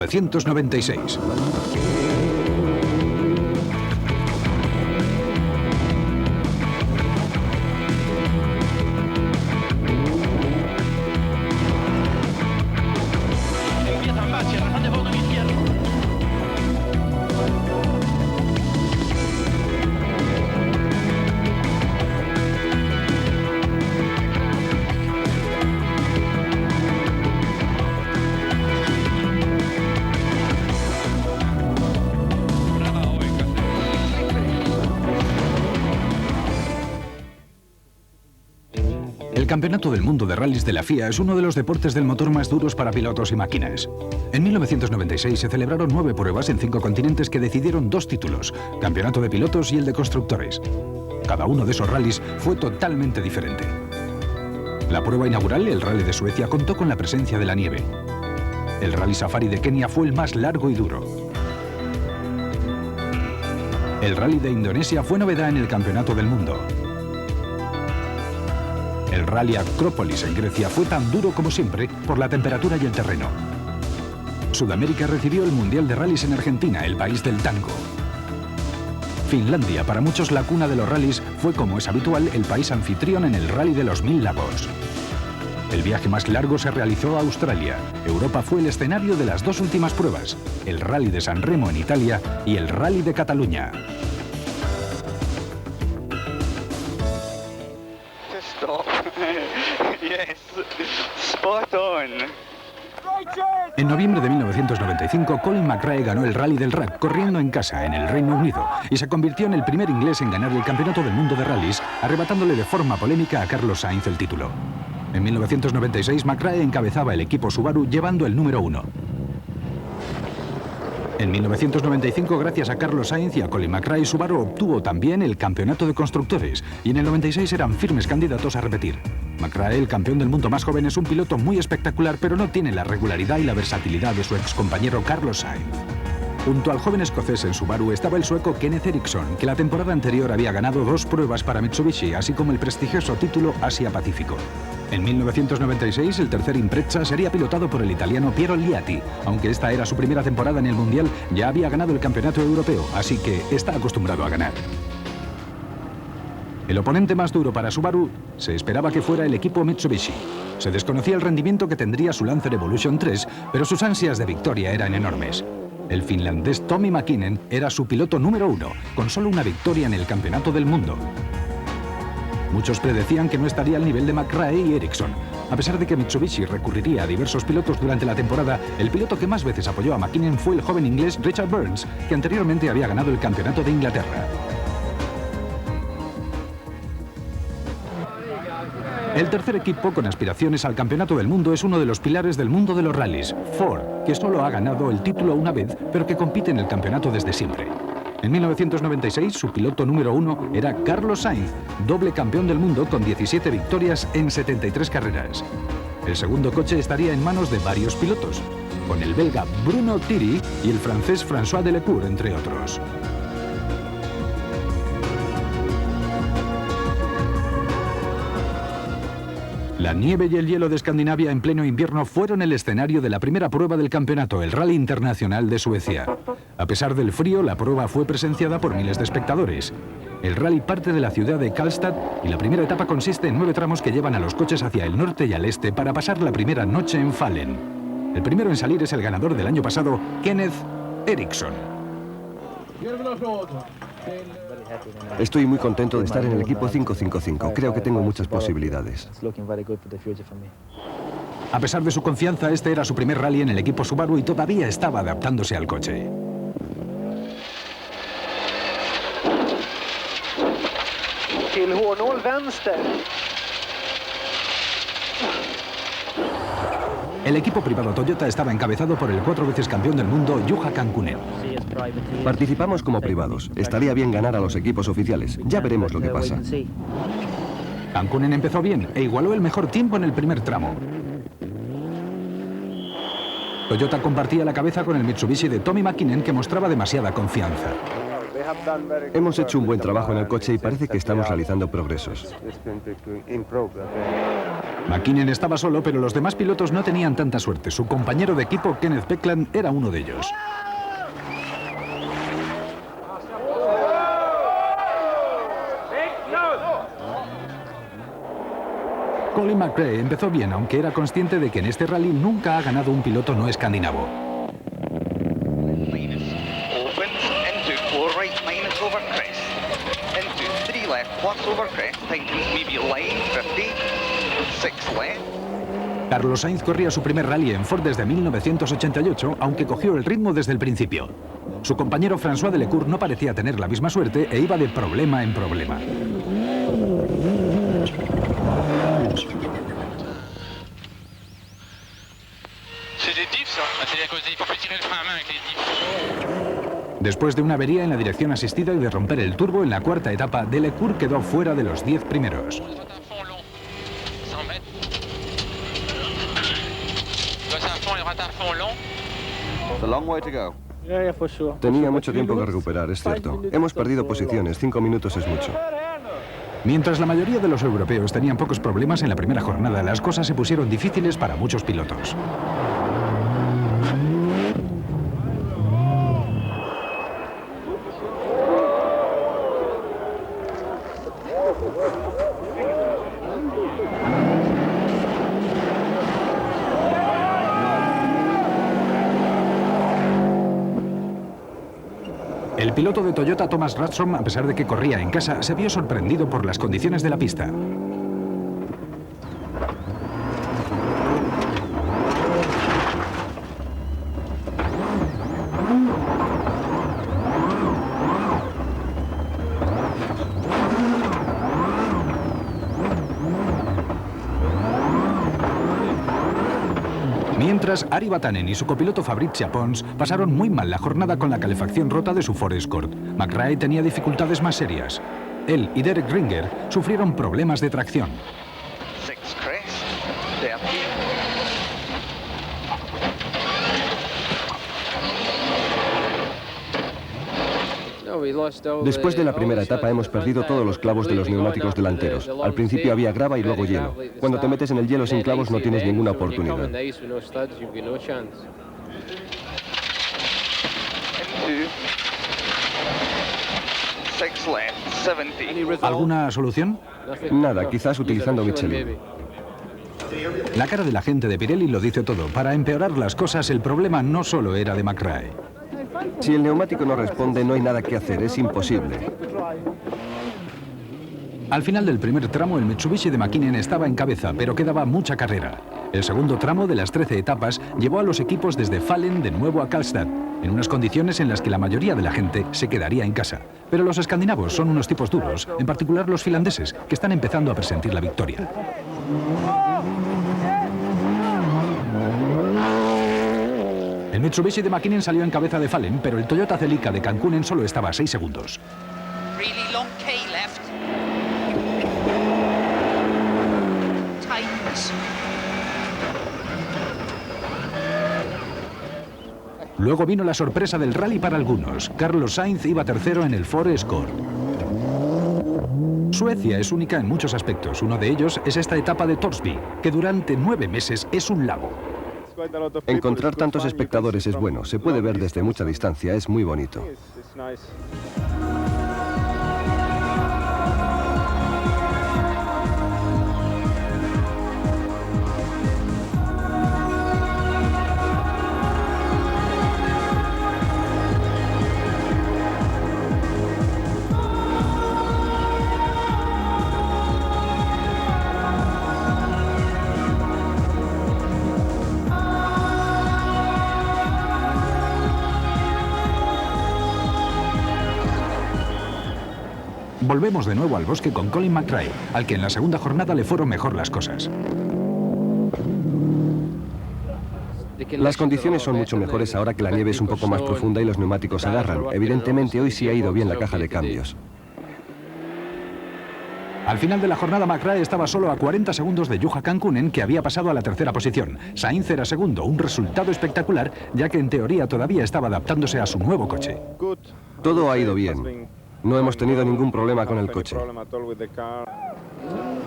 1996. El Campeonato del Mundo de Rallys de la FIA es uno de los deportes del motor más duros para pilotos y máquinas. En 1996 se celebraron 9 pruebas en 5 continentes que decidieron 2 títulos, Campeonato de Pilotos y el de Constructores. Cada uno de esos rallies fue totalmente diferente. La prueba inaugural, el Rally de Suecia, contó con la presencia de la nieve. El Rally Safari de Kenia fue el más largo y duro. El Rally de Indonesia fue novedad en el Campeonato del Mundo. El Rally Acrópolis en Grecia fue tan duro como siempre por la temperatura y el terreno. Sudamérica recibió el Mundial de Rallys en Argentina, el país del tango. Finlandia, para muchos la cuna de los rallies, fue, como es habitual, el país anfitrión en el Rally de los 1000 lagos. El viaje más largo se realizó a Australia. Europa fue el escenario de las 2 últimas pruebas, el Rally de San Remo en Italia y el Rally de Cataluña. En noviembre de 1995, Colin McRae ganó el Rally del Rack corriendo en casa en el Reino Unido y se convirtió en el primer inglés en ganar el Campeonato del Mundo de Rallys, arrebatándole de forma polémica a Carlos Sainz el título. En 1996, McRae encabezaba el equipo Subaru llevando el número 1. En 1995, gracias a Carlos Sainz y a Colin McRae, Subaru obtuvo también el Campeonato de Constructores y en el 96 eran firmes candidatos a repetir. McRae, el campeón del mundo más joven, es un piloto muy espectacular, pero no tiene la regularidad y la versatilidad de su excompañero Carlos Sainz. Junto al joven escocés en Subaru estaba el sueco Kenneth Eriksson, que la temporada anterior había ganado 2 pruebas para Mitsubishi, así como el prestigioso título Asia-Pacífico. En 1996, el tercer Impreza sería pilotado por el italiano Piero Liatti. Aunque esta era su primera temporada en el Mundial, ya había ganado el Campeonato Europeo, así que está acostumbrado a ganar. El oponente más duro para Subaru se esperaba que fuera el equipo Mitsubishi. Se desconocía el rendimiento que tendría su Lancer Evolution 3, pero sus ansias de victoria eran enormes. El finlandés Tommi Mäkinen era su piloto número 1, con solo una victoria en el Campeonato del Mundo. Muchos predecían que no estaría al nivel de McRae y Eriksson. A pesar de que Mitsubishi recurriría a diversos pilotos durante la temporada, el piloto que más veces apoyó a Mäkinen fue el joven inglés Richard Burns, que anteriormente había ganado el Campeonato de Inglaterra. El tercer equipo con aspiraciones al Campeonato del Mundo es uno de los pilares del mundo de los rallies, Ford, que solo ha ganado el título una vez, pero que compite en el campeonato desde siempre. En 1996, su piloto número 1 era Carlos Sainz, doble campeón del mundo con 17 victorias en 73 carreras. El segundo coche estaría en manos de varios pilotos, con el belga Bruno Thierry y el francés François Delecour, entre otros. La nieve y el hielo de Escandinavia en pleno invierno fueron el escenario de la primera prueba del campeonato, el Rally Internacional de Suecia. A pesar del frío, la prueba fue presenciada por miles de espectadores. El rally parte de la ciudad de Karlstad y la primera etapa consiste en 9 tramos que llevan a los coches hacia el norte y al este para pasar la primera noche en Fallen. El primero en salir es el ganador del año pasado, Kenneth Eriksson. Estoy muy contento de estar en el equipo 555. Creo que tengo muchas posibilidades. A pesar de su confianza, este era su primer rally en el equipo Subaru y todavía estaba adaptándose al coche. El equipo privado Toyota estaba encabezado por el 4 veces campeón del mundo, Juha Kankkunen. Participamos como privados. Estaría bien ganar a los equipos oficiales. Ya veremos lo que pasa. Kankkunen empezó bien e igualó el mejor tiempo en el primer tramo. Toyota compartía la cabeza con el Mitsubishi de Tommi Mäkinen, que mostraba demasiada confianza. Hemos hecho un buen trabajo en el coche y parece que estamos realizando progresos. McKinnon estaba solo, pero los demás pilotos no tenían tanta suerte. Su compañero de equipo, Kenneth Beckland, era uno de ellos. Colin McRae empezó bien, aunque era consciente de que en este rally nunca ha ganado un piloto no escandinavo. Carlos Sainz corría su primer rally en Ford desde 1988, aunque cogió el ritmo desde el principio. Su compañero François Delecourt no parecía tener la misma suerte e iba de problema en problema. Después de una avería en la dirección asistida y de romper el turbo en la cuarta etapa, Delecourt quedó fuera de los 10 primeros. Tenía mucho tiempo que recuperar, es cierto. Hemos perdido posiciones, 5 minutos es mucho. Mientras la mayoría de los europeos tenían pocos problemas en la primera jornada, las cosas se pusieron difíciles para muchos pilotos. El piloto de Toyota, Thomas Radstrom, a pesar de que corría en casa, se vio sorprendido por las condiciones de la pista. Mientras, Ari Vatanen y su copiloto Fabrizio Pons pasaron muy mal la jornada con la calefacción rota de su Ford Escort. McRae tenía dificultades más serias. Él y Derek Ringer sufrieron problemas de tracción. Después de la primera etapa hemos perdido todos los clavos de los neumáticos delanteros. Al principio había grava y luego hielo. Cuando te metes en el hielo sin clavos no tienes ninguna oportunidad. ¿Alguna solución? Nada, quizás utilizando Michelin. La cara de la gente de Pirelli lo dice todo. Para empeorar las cosas, el problema no solo era de McRae. Si el neumático no responde, no hay nada que hacer, es imposible. Al final del primer tramo, el Mitsubishi de McKinnon estaba en cabeza, pero quedaba mucha carrera. El segundo tramo de las 13 etapas llevó a los equipos desde Fallen de nuevo a Karlstad, en unas condiciones en las que la mayoría de la gente se quedaría en casa. Pero los escandinavos son unos tipos duros, en particular los finlandeses, que están empezando a presentir la victoria. El Mitsubishi de McKinnon salió en cabeza de Fallen, pero el Toyota Celica de Cancún solo estaba a 6 segundos. Luego vino la sorpresa del rally para algunos. Carlos Sainz iba tercero en el Ford Escort. Suecia es única en muchos aspectos. Uno de ellos es esta etapa de Torsby, que durante 9 meses es un lago. Encontrar tantos espectadores es bueno. Se puede ver desde mucha distancia, es muy bonito. Volvemos de nuevo al bosque con Colin McRae, al que en la segunda jornada le fueron mejor las cosas. Las condiciones son mucho mejores ahora que la nieve es un poco más profunda y los neumáticos agarran. Evidentemente hoy sí ha ido bien la caja de cambios. Al final de la jornada, McRae estaba solo a 40 segundos de Juha Kankkunen, que había pasado a la tercera posición. Sainz era segundo, un resultado espectacular, ya que en teoría todavía estaba adaptándose a su nuevo coche. Todo ha ido bien. No hemos tenido ningún problema con el coche.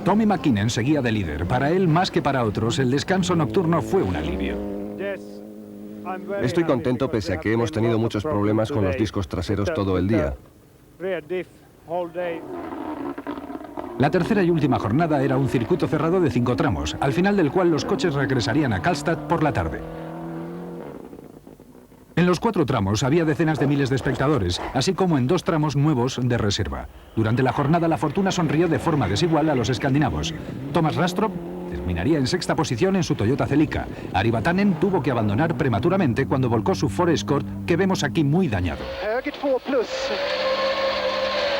Tommy McKinnon seguía de líder. Para él, más que para otros, el descanso nocturno fue un alivio. Estoy contento pese a que hemos tenido muchos problemas con los discos traseros todo el día. La tercera y última jornada era un circuito cerrado de 5 tramos, al final del cual los coches regresarían a Karlstad por la tarde. En los 4 tramos había decenas de miles de espectadores, así como en 2 tramos nuevos de reserva. Durante la jornada, la fortuna sonrió de forma desigual a los escandinavos. Thomas Rastrup terminaría en sexta posición en su Toyota Celica. Ari Vatanen tuvo que abandonar prematuramente cuando volcó su Ford Escort, que vemos aquí muy dañado.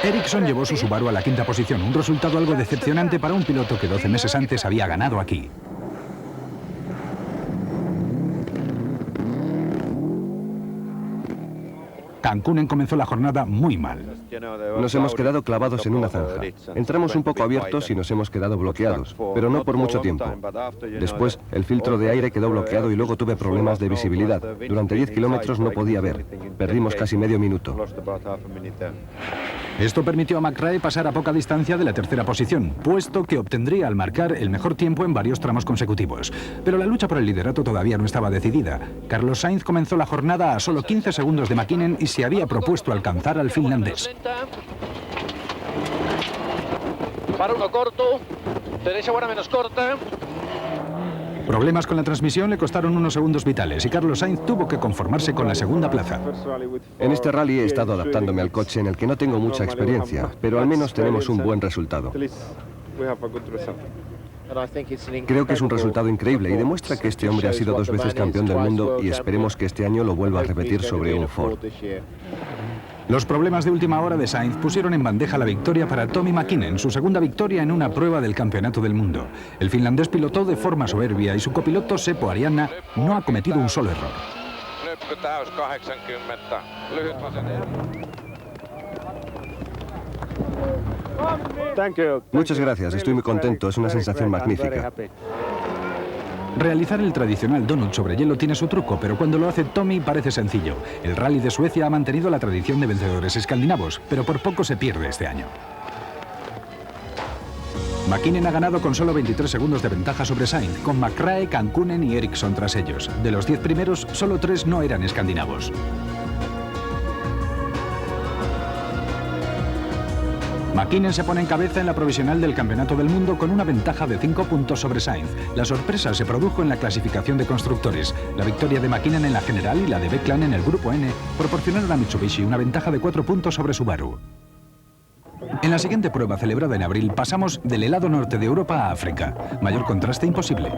Ericsson llevó su Subaru a la quinta posición, un resultado algo decepcionante para un piloto que 12 meses antes había ganado aquí. Kankkunen comenzó la jornada muy mal. Nos hemos quedado clavados en una zanja. Entramos un poco abiertos y nos hemos quedado bloqueados, pero no por mucho tiempo. Después, el filtro de aire quedó bloqueado y luego tuve problemas de visibilidad. Durante 10 kilómetros no podía ver. Perdimos casi medio minuto. Esto permitió a McRae pasar a poca distancia de la tercera posición, puesto que obtendría al marcar el mejor tiempo en varios tramos consecutivos. Pero la lucha por el liderato todavía no estaba decidida. Carlos Sainz comenzó la jornada a solo 15 segundos de McKinnon y se había propuesto alcanzar al finlandés. Para uno corto, tenéis ahora menos corta. Problemas con la transmisión le costaron unos segundos vitales y Carlos Sainz tuvo que conformarse con la segunda plaza. En este rally he estado adaptándome al coche en el que no tengo mucha experiencia, pero al menos tenemos un buen resultado. Creo que es un resultado increíble y demuestra que este hombre ha sido 2 veces campeón del mundo y esperemos que este año lo vuelva a repetir sobre un Ford. Los problemas de última hora de Sainz pusieron en bandeja la victoria para Tommy McKinnon, su segunda victoria en una prueba del Campeonato del Mundo. El finlandés pilotó de forma soberbia y su copiloto Seppo Arianna no ha cometido un solo error. Muchas gracias, estoy muy contento, es una sensación magnífica. Realizar el tradicional donut sobre hielo tiene su truco, pero cuando lo hace Tommy parece sencillo. El Rally de Suecia ha mantenido la tradición de vencedores escandinavos, pero por poco se pierde este año. McKinnon ha ganado con solo 23 segundos de ventaja sobre Sainz, con McRae, Kankkunen y Ericsson tras ellos. De los 10 primeros, solo 3 no eran escandinavos. McKinnon se pone en cabeza en la provisional del Campeonato del Mundo con una ventaja de 5 puntos sobre Sainz. La sorpresa se produjo en la clasificación de constructores. La victoria de McKinnon en la general y la de Veklan en el Grupo N proporcionaron a Mitsubishi una ventaja de 4 puntos sobre Subaru. En la siguiente prueba, celebrada en abril, pasamos del helado norte de Europa a África. Mayor contraste imposible.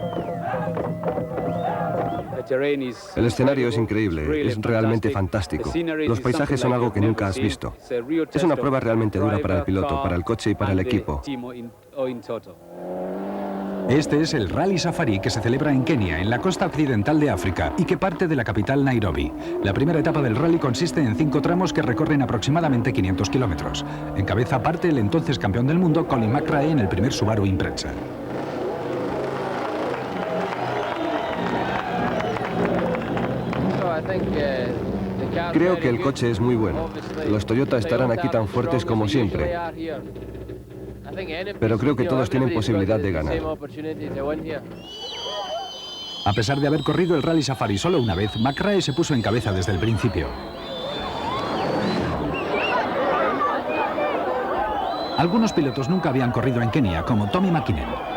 El escenario es increíble, es realmente fantástico. Los paisajes son algo que nunca has visto. Es una prueba realmente dura para el piloto, para el coche y para el equipo. Este es el Rally Safari que se celebra en Kenia, en la costa occidental de África, y que parte de la capital Nairobi. La primera etapa del rally consiste en 5 tramos que recorren aproximadamente 500 kilómetros. En cabeza parte el entonces campeón del mundo, Colin McRae, en el primer Subaru Impreza. Creo que el coche es muy bueno. Los Toyota estarán aquí tan fuertes como siempre. Pero creo que todos tienen posibilidad de ganar. A pesar de haber corrido el Rally Safari solo una vez, McRae se puso en cabeza desde el principio. Algunos pilotos nunca habían corrido en Kenia, como Tommy McKinnon.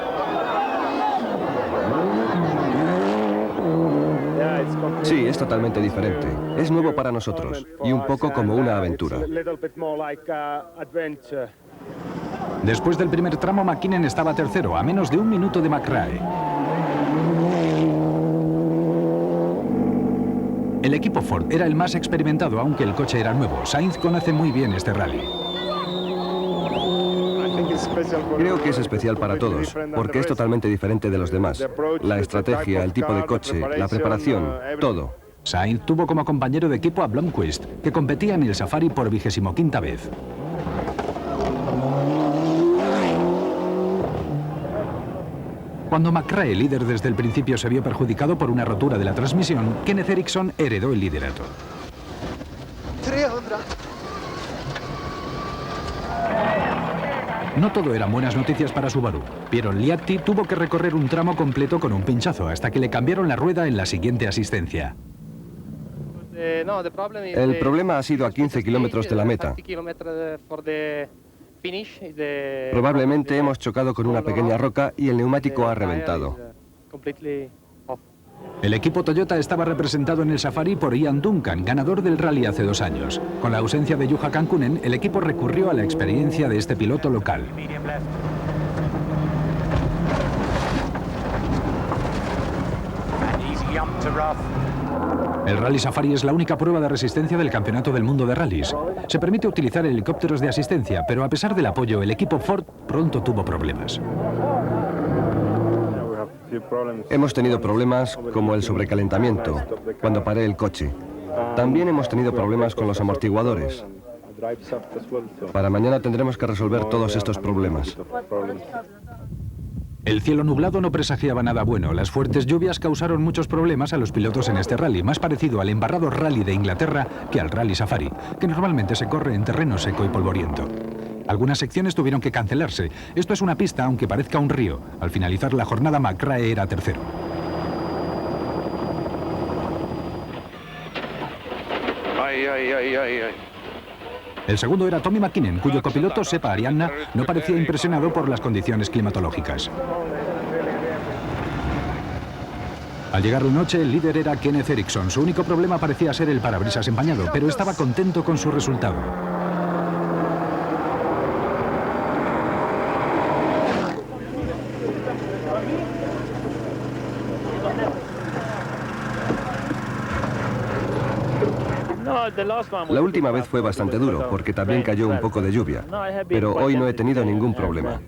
Sí, es totalmente diferente. Es nuevo para nosotros y un poco como una aventura. Después del primer tramo, McKinnon estaba tercero, a menos de 1 minuto de McRae. El equipo Ford era el más experimentado, aunque el coche era nuevo. Sainz conoce muy bien este rally. Creo que es especial para todos, porque es totalmente diferente de los demás. La estrategia, el tipo de coche, la preparación, todo. Sainz tuvo como compañero de equipo a Blomqvist, que competía en el Safari por 25ª vez. Cuando McRae, líder desde el principio, se vio perjudicado por una rotura de la transmisión, Kenneth Eriksson heredó el liderato. 300. No todo eran buenas noticias para Subaru. Piero Liatti tuvo que recorrer un tramo completo con un pinchazo hasta que le cambiaron la rueda en la siguiente asistencia. El problema ha sido a 15 kilómetros de la meta. Probablemente hemos chocado con una pequeña roca y el neumático ha reventado. El equipo Toyota estaba representado en el Safari por Ian Duncan, ganador del rally hace 2 años. Con la ausencia de Juha Kankkunen, el equipo recurrió a la experiencia de este piloto local. El Rally Safari es la única prueba de resistencia del Campeonato del Mundo de Rallys. Se permite utilizar helicópteros de asistencia, pero a pesar del apoyo, el equipo Ford pronto tuvo problemas. Hemos tenido problemas como el sobrecalentamiento, cuando paré el coche. También hemos tenido problemas con los amortiguadores. Para mañana tendremos que resolver todos estos problemas. El cielo nublado no presagiaba nada bueno. Las fuertes lluvias causaron muchos problemas a los pilotos en este rally, más parecido al embarrado Rally de Inglaterra que al Rally Safari, que normalmente se corre en terreno seco y polvoriento. Algunas secciones tuvieron que cancelarse. Esto es una pista, aunque parezca un río. Al finalizar la jornada, McRae era tercero. El segundo era Tommy McKinnon, cuyo copiloto, Seppa Arianna, no parecía impresionado por las condiciones climatológicas. Al llegar la noche, el líder era Kenneth Eriksson. Su único problema parecía ser el parabrisas empañado, pero estaba contento con su resultado. La última vez fue bastante duro, porque también cayó un poco de lluvia, pero hoy no he tenido ningún problema.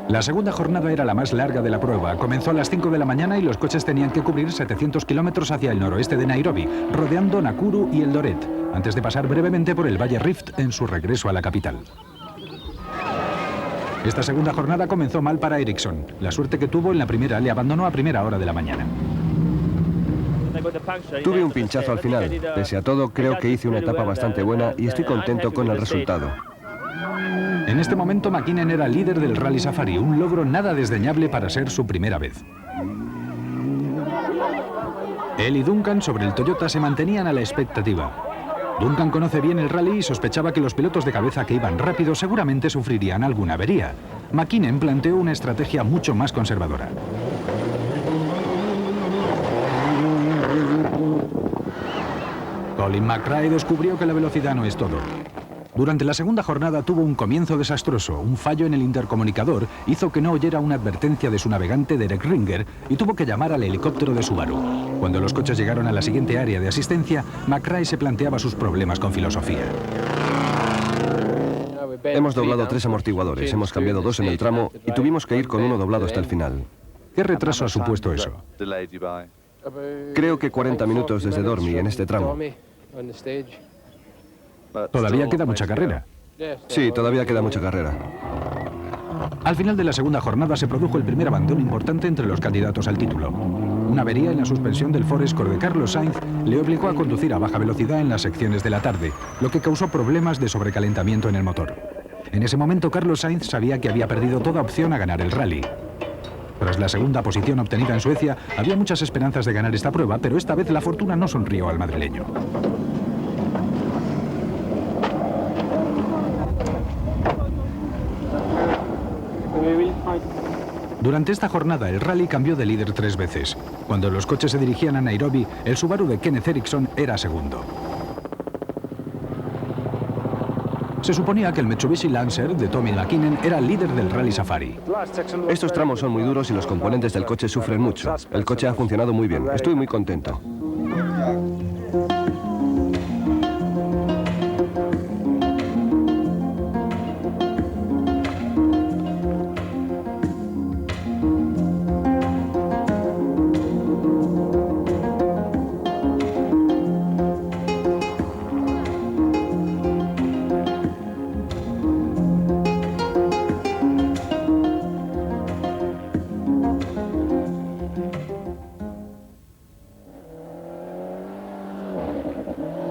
La segunda jornada era la más larga de la prueba. Comenzó a las 5 de la mañana y los coches tenían que cubrir 700 kilómetros hacia el noroeste de Nairobi, rodeando Nakuru y Eldoret, antes de pasar brevemente por el Valle Rift en su regreso a la capital. Esta segunda jornada comenzó mal para Eriksson. La suerte que tuvo en la primera le abandonó a primera hora de la mañana. Tuve un pinchazo al final. Pese a todo, creo que hice una etapa bastante buena y estoy contento con el resultado. En este momento, McKinnon era líder del Rally Safari, un logro nada desdeñable para ser su primera vez. Él y Duncan sobre el Toyota se mantenían a la expectativa. Duncan conoce bien el rally y sospechaba que los pilotos de cabeza que iban rápido seguramente sufrirían alguna avería. McKinnon planteó una estrategia mucho más conservadora. Colin McRae descubrió que la velocidad no es todo. Durante la segunda jornada tuvo un comienzo desastroso. Un fallo en el intercomunicador hizo que no oyera una advertencia de su navegante Derek Ringer y tuvo que llamar al helicóptero de Subaru. Cuando los coches llegaron a la siguiente área de asistencia, McRae se planteaba sus problemas con filosofía. Hemos doblado 3 amortiguadores, hemos cambiado 2 en el tramo y tuvimos que ir con uno doblado hasta el final. ¿Qué retraso ha supuesto eso? Creo que 40 minutos desde Dormy en este tramo. Todavía queda mucha carrera. Sí, todavía queda mucha carrera. Al final de la segunda jornada se produjo el primer abandono importante entre los candidatos al título. Una avería en la suspensión del Ford Escort de Carlos Sainz le obligó a conducir a baja velocidad en las secciones de la tarde, lo que causó problemas de sobrecalentamiento en el motor. En ese momento Carlos Sainz sabía que había perdido toda opción a ganar el rally. Tras la segunda posición obtenida en Suecia, había muchas esperanzas de ganar esta prueba, pero esta vez la fortuna no sonrió al madrileño. Durante esta jornada, el rally cambió de líder 3 veces. Cuando los coches se dirigían a Nairobi, el Subaru de Kenneth Eriksson era segundo. Se suponía que el Mitsubishi Lancer de Tommy McKinnon era líder del Rally Safari. Estos tramos son muy duros y los componentes del coche sufren mucho. El coche ha funcionado muy bien. Estoy muy contento.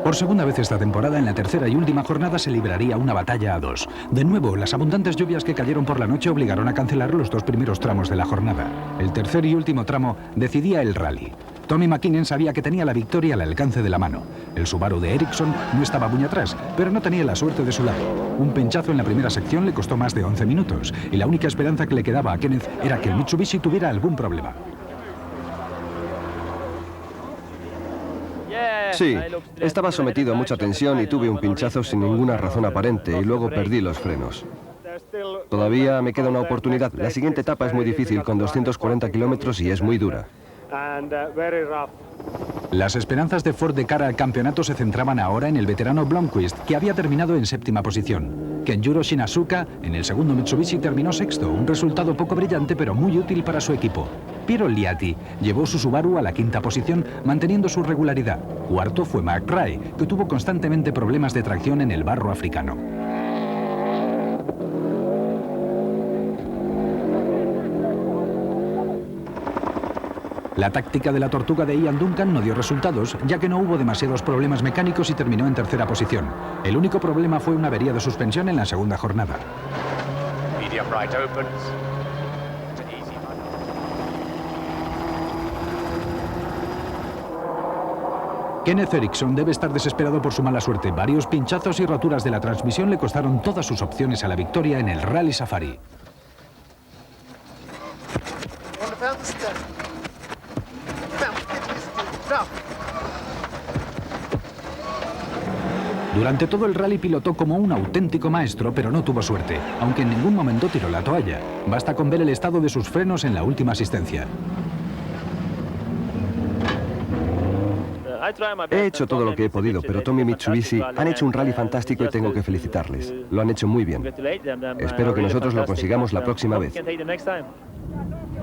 Por segunda vez esta temporada, en la tercera y última jornada se libraría una batalla a dos. De nuevo, las abundantes lluvias que cayeron por la noche obligaron a cancelar los dos primeros tramos de la jornada. El tercer y último tramo decidía el rally. Tommy McKinnon sabía que tenía la victoria al alcance de la mano. El Subaru de Ericsson no estaba muy atrás, pero no tenía la suerte de su lado. Un pinchazo en la primera sección le costó más de 11 minutos, y la única esperanza que le quedaba a Kenneth era que el Mitsubishi tuviera algún problema. Sí, estaba sometido a mucha tensión y tuve un pinchazo sin ninguna razón aparente y luego perdí los frenos. Todavía me queda una oportunidad. La siguiente etapa es muy difícil con 240 kilómetros y es muy dura. Las esperanzas de Ford de cara al campeonato se centraban ahora en el veterano Blomqvist, que había terminado en séptima posición. Kenjuro Shinasuka, en el segundo Mitsubishi, terminó sexto, un resultado poco brillante pero muy útil para su equipo. Piero Liatti llevó su Subaru a la quinta posición, manteniendo su regularidad. Cuarto fue McRae, que tuvo constantemente problemas de tracción en el barro africano. La táctica de la tortuga de Ian Duncan no dio resultados, ya que no hubo demasiados problemas mecánicos y terminó en tercera posición. El único problema fue una avería de suspensión en la segunda jornada. Kenneth Eriksson debe estar desesperado por su mala suerte. Varios pinchazos y roturas de la transmisión le costaron todas sus opciones a la victoria en el Rally Safari. Durante todo el rally pilotó como un auténtico maestro, pero no tuvo suerte, aunque en ningún momento tiró la toalla. Basta con ver el estado de sus frenos en la última asistencia. He hecho todo lo que he podido, pero Tommy y Mitsubishi han hecho un rally fantástico y tengo que felicitarles. Lo han hecho muy bien. Espero que nosotros lo consigamos la próxima vez.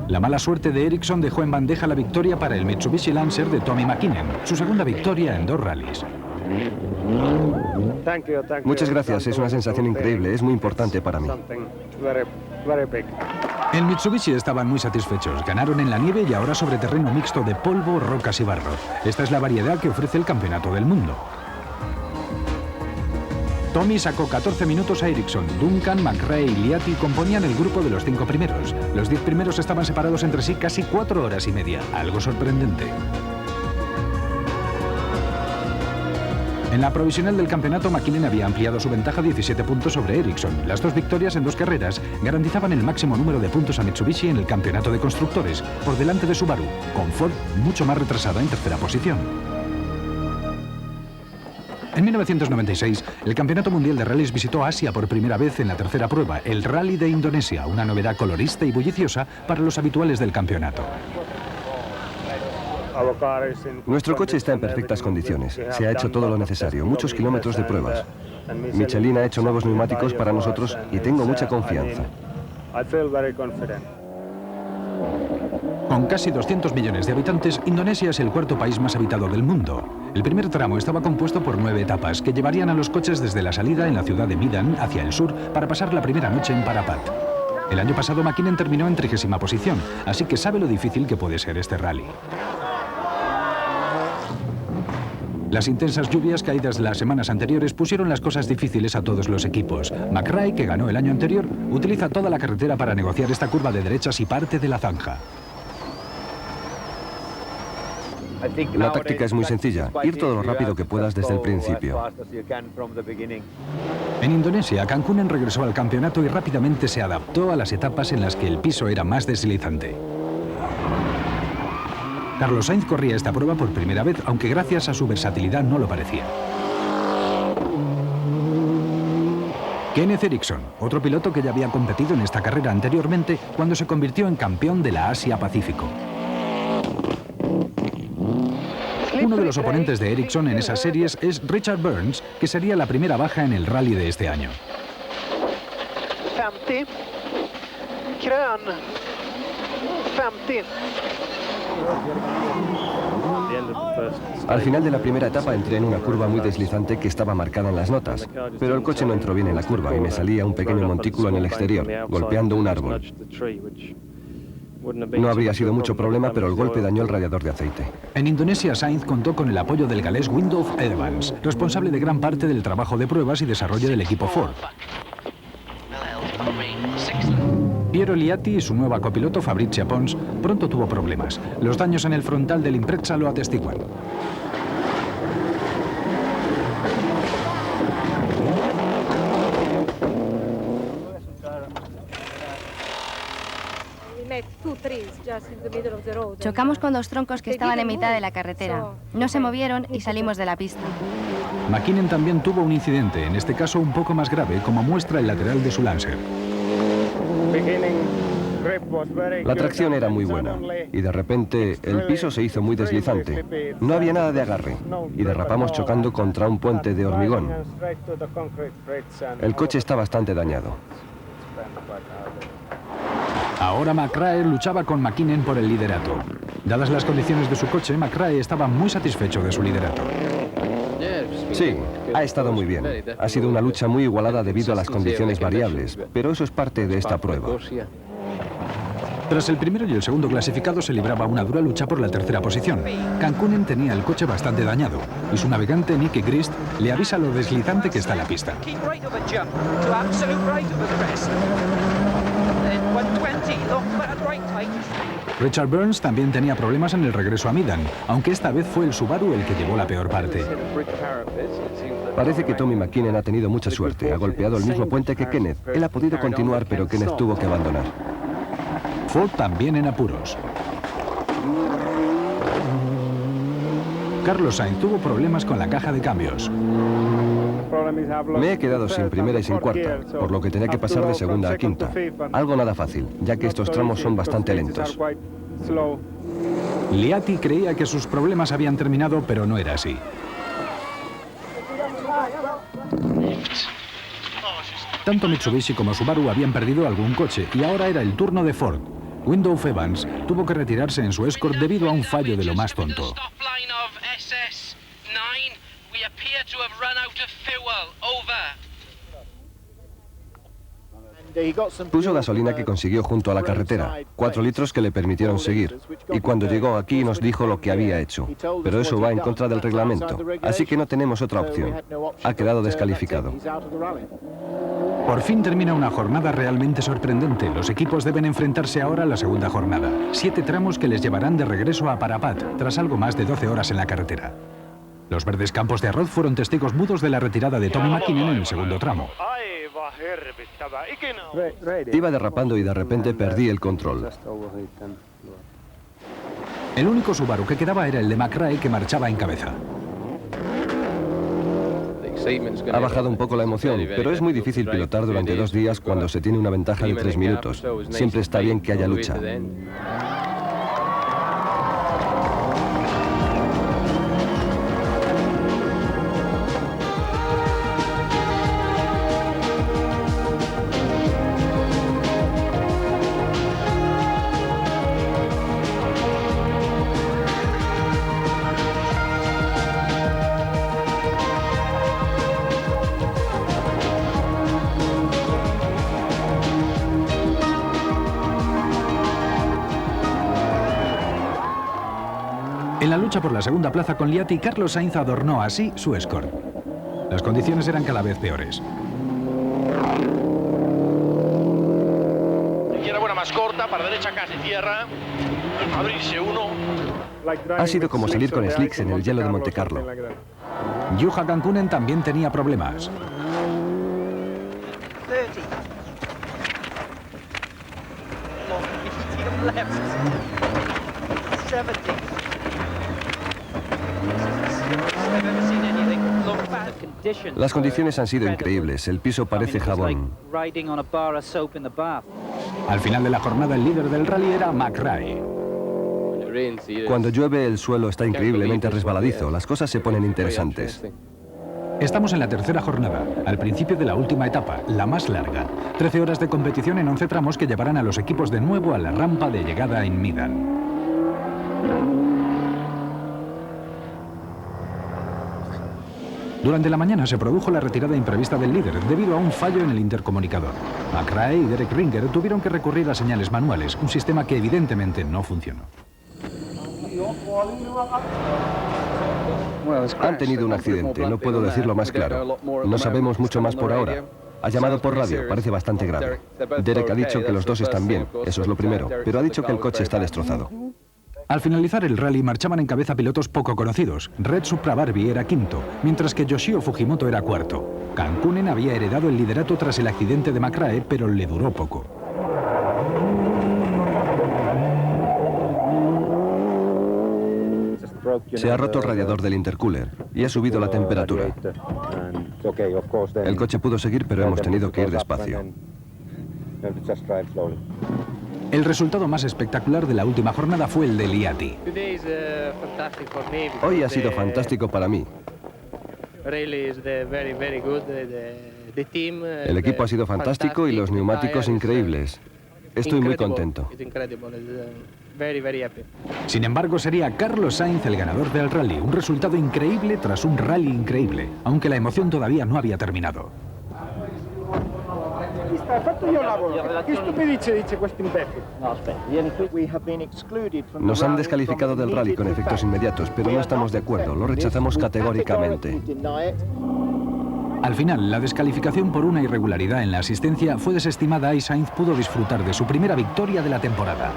La mala suerte de Eriksson dejó en bandeja la victoria para el Mitsubishi Lancer de Tommy McKinnon, su segunda victoria en 2 rallies. Muchas gracias, es una sensación increíble, es muy importante para mí. El Mitsubishi estaban muy satisfechos, ganaron en la nieve y ahora sobre terreno mixto de polvo, rocas y barro. Esta es la variedad que ofrece el Campeonato del Mundo. Tommy sacó 14 minutos a Eriksson. Duncan, McRae y Liatti componían el grupo de los 5 primeros. Los 10 primeros estaban separados entre sí casi 4 horas y media, algo sorprendente. En la provisional del campeonato, McKinnon había ampliado su ventaja 17 puntos sobre Eriksson. Las 2 victorias en 2 carreras garantizaban el máximo número de puntos a Mitsubishi en el campeonato de constructores, por delante de Subaru, con Ford mucho más retrasada en tercera posición. En 1996, el Campeonato Mundial de Rallys visitó Asia por primera vez en la tercera prueba, el Rally de Indonesia, una novedad colorista y bulliciosa para los habituales del campeonato. Nuestro coche está en perfectas condiciones. Se ha hecho todo lo necesario, muchos kilómetros de pruebas. Michelin ha hecho nuevos neumáticos para nosotros y tengo mucha confianza. Con casi 200 millones de habitantes, Indonesia es el 4º país más habitado del mundo. El primer tramo estaba compuesto por 9 etapas que llevarían a los coches desde la salida en la ciudad de Medan hacia el sur para pasar la primera noche en Parapat. El año pasado McKinnon terminó en 30ª posición, así que sabe lo difícil que puede ser este rally. Las intensas lluvias caídas las semanas anteriores pusieron las cosas difíciles a todos los equipos. McRae, que ganó el año anterior, utiliza toda la carretera para negociar esta curva de derechas y parte de la zanja. La táctica es muy sencilla, ir todo lo rápido que puedas desde el principio. En Indonesia, Cancún regresó al campeonato y rápidamente se adaptó a las etapas en las que el piso era más deslizante. Carlos Sainz corría esta prueba por primera vez, aunque gracias a su versatilidad no lo parecía. Kenneth Eriksson, otro piloto que ya había competido en esta carrera anteriormente cuando se convirtió en campeón de la Asia-Pacífico. Uno de los oponentes de Eriksson en esas series es Richard Burns, que sería la primera baja en el rally de este año. 50. Krön. 50. Al final de la primera etapa entré en una curva muy deslizante que estaba marcada en las notas, pero el coche no entró bien en la curva y me salía un pequeño montículo en el exterior, golpeando un árbol. No habría sido mucho problema, pero el golpe dañó el radiador de aceite. En Indonesia, Sainz contó con el apoyo del galés Windhoek Evans, responsable de gran parte del trabajo de pruebas y desarrollo del equipo Ford. Piero Liatti y su nueva copiloto Fabrizia Pons pronto tuvo problemas. Los daños en el frontal del Impreza lo atestiguan. Chocamos con dos troncos que estaban en mitad de la carretera. No se movieron y salimos de la pista. McKinnon también tuvo un incidente, en este caso un poco más grave, como muestra el lateral de su Lancer. La tracción era muy buena y de repente el piso se hizo muy deslizante. No había nada de agarre y derrapamos chocando contra un puente de hormigón. El coche está bastante dañado. Ahora McRae luchaba con McKinnon por el liderato. Dadas las condiciones de su coche, McRae estaba muy satisfecho de su liderato. Sí, ha estado muy bien. Ha sido una lucha muy igualada debido a las condiciones variables, pero eso es parte de esta prueba. Tras el primero y el segundo clasificado se libraba una dura lucha por la tercera posición. Cancunen tenía el coche bastante dañado y su navegante Nicky Grist le avisa lo deslizante que está la pista. Richard Burns también tenía problemas en el regreso a Midan, aunque esta vez fue el Subaru el que llevó la peor parte. Parece que Tommy McKinnon ha tenido mucha suerte. Ha golpeado el mismo puente que Kenneth. Él ha podido continuar, pero Kenneth tuvo que abandonar. Ford también en apuros. Carlos Sainz tuvo problemas con la caja de cambios. Me he quedado sin primera y sin cuarta, por lo que tenía que pasar de segunda a quinta. Algo nada fácil, ya que estos tramos son bastante lentos. Liatti creía que sus problemas habían terminado, pero no era así. Tanto Mitsubishi como Subaru habían perdido algún coche y ahora era el turno de Ford. Windhoek Evans tuvo que retirarse en su Escort debido a un fallo de lo más tonto. Puso gasolina que consiguió junto a la carretera, 4 litros que le permitieron seguir. Y cuando llegó aquí nos dijo lo que había hecho. Pero eso va en contra del reglamento, así que no tenemos otra opción. Ha quedado descalificado. Por fin termina una jornada realmente sorprendente. Los equipos deben enfrentarse ahora a la segunda jornada. 7 tramos que les llevarán de regreso a Parapat, tras algo más de 12 horas en la carretera. Los verdes campos de arroz fueron testigos mudos de la retirada de Tommy McKinnon en el segundo tramo. Iba derrapando y de repente perdí el control. El único Subaru que quedaba era el de McRae, que marchaba en cabeza. Ha bajado un poco la emoción, pero es muy difícil pilotar durante 2 días cuando se tiene una ventaja de 3 minutos. Siempre está bien que haya lucha. En la lucha por la segunda plaza con Liatti, Carlos Sainz adornó así su Escort. Las condiciones eran cada vez peores. Quiere buena más corta, para derecha casi tierra. Abrirse uno. Ha sido como salir con slicks en el hielo de Monte Carlo. Juha Cancunen también tenía problemas. 30. Long, if you see them left. 70. I've ever seen anything look bad. Las condiciones han sido increíbles. El piso parece jabón. Al final de la jornada, el líder del rally era McRae. Cuando llueve, el suelo está increíblemente resbaladizo. Las cosas se ponen interesantes. Estamos en la tercera jornada, al principio de la última etapa, la más larga. 13 horas de competición en 11 tramos que llevarán a los equipos de nuevo a la rampa de llegada en Midan. Durante la mañana se produjo la retirada imprevista del líder debido a un fallo en el intercomunicador. McRae y Derek Ringer tuvieron que recurrir a señales manuales, un sistema que evidentemente no funcionó. Han tenido un accidente, no puedo decirlo más claro. No sabemos mucho más por ahora. Ha llamado por radio, parece bastante grave. Derek ha dicho que los dos están bien, eso es lo primero, pero ha dicho que el coche está destrozado. Al finalizar el rally marchaban en cabeza pilotos poco conocidos. Red Supra Barbie era quinto, mientras que Yoshio Fujimoto era cuarto. Kankunen había heredado el liderato tras el accidente de McRae, pero le duró poco. Se ha roto el radiador del intercooler y ha subido la temperatura. El coche pudo seguir, pero hemos tenido que ir despacio. El resultado más espectacular de la última jornada fue el de Liati. Hoy ha sido fantástico para mí. El equipo ha sido fantástico y los neumáticos increíbles. Estoy muy contento. Sin embargo, sería Carlos Sainz el ganador del rally, un resultado increíble tras un rally increíble, aunque la emoción todavía no había terminado. Nos han descalificado del rally con efectos inmediatos, pero no estamos de acuerdo, lo rechazamos categóricamente. Al final, la descalificación por una irregularidad en la asistencia fue desestimada y Sainz pudo disfrutar de su primera victoria de la temporada.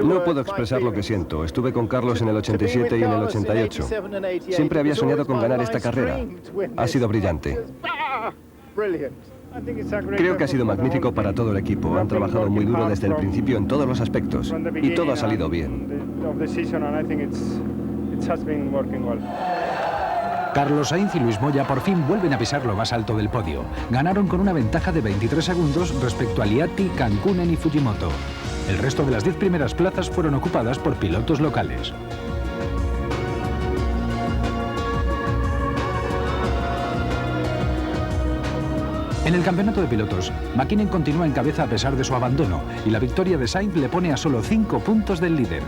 No puedo expresar lo que siento. Estuve con Carlos en el 87 y en el 88. Siempre había soñado con ganar esta carrera. Ha sido brillante. Creo que ha sido magnífico para todo el equipo. Han trabajado muy duro desde el principio en todos los aspectos. Y todo ha salido bien. Carlos Sainz y Luis Moya por fin vuelven a pisar lo más alto del podio. Ganaron con una ventaja de 23 segundos respecto a Liati, Kankunen y Fujimoto. El resto de las 10 primeras plazas fueron ocupadas por pilotos locales. En el campeonato de pilotos, McKinnon continúa en cabeza a pesar de su abandono y la victoria de Sainz le pone a solo 5 puntos del líder.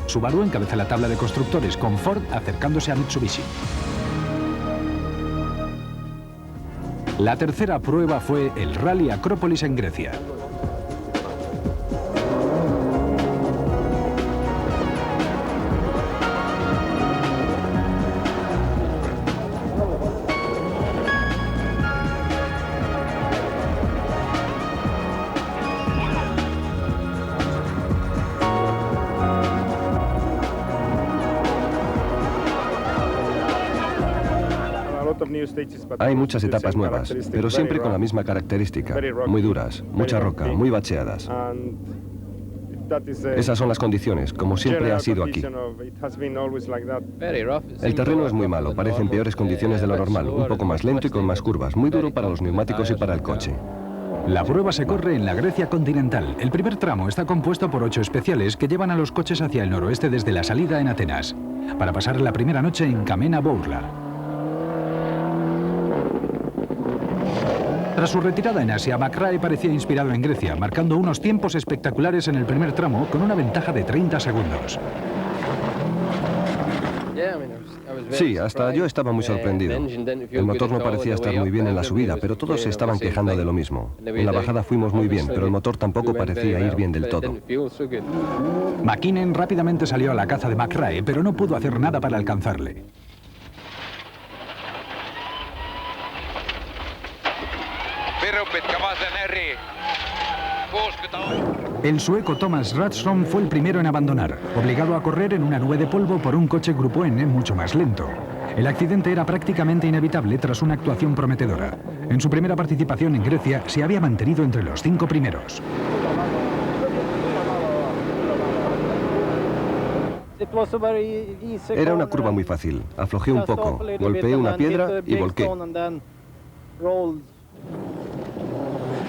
Subaru encabeza la tabla de constructores con Ford acercándose a Mitsubishi. La tercera prueba fue el Rally Acrópolis en Grecia. Hay muchas etapas nuevas, pero siempre con la misma característica. Muy duras, mucha roca, muy bacheadas. Esas son las condiciones, como siempre ha sido aquí. El terreno es muy malo, parecen peores condiciones de lo normal, un poco más lento y con más curvas, muy duro para los neumáticos y para el coche. La prueba se corre en la Grecia continental. El primer tramo está compuesto por 8 especiales que llevan a los coches hacia el noroeste desde la salida en Atenas, para pasar la primera noche en Kamena Bourla. Tras su retirada en Asia, McRae parecía inspirado en Grecia, marcando unos tiempos espectaculares en el primer tramo con una ventaja de 30 segundos. Sí, hasta yo estaba muy sorprendido. El motor no parecía estar muy bien en la subida, pero todos se estaban quejando de lo mismo. En la bajada fuimos muy bien, pero el motor tampoco parecía ir bien del todo. McKinnon rápidamente salió a la caza de McRae, pero no pudo hacer nada para alcanzarle. El sueco Thomas Radström fue el primero en abandonar, obligado a correr en una nube de polvo por un coche Grupo N mucho más lento. El accidente era prácticamente inevitable tras una actuación prometedora. En su primera participación en Grecia se había mantenido entre los 5 primeros. Era una curva muy fácil. Aflojé un poco, golpeé una piedra y volqué.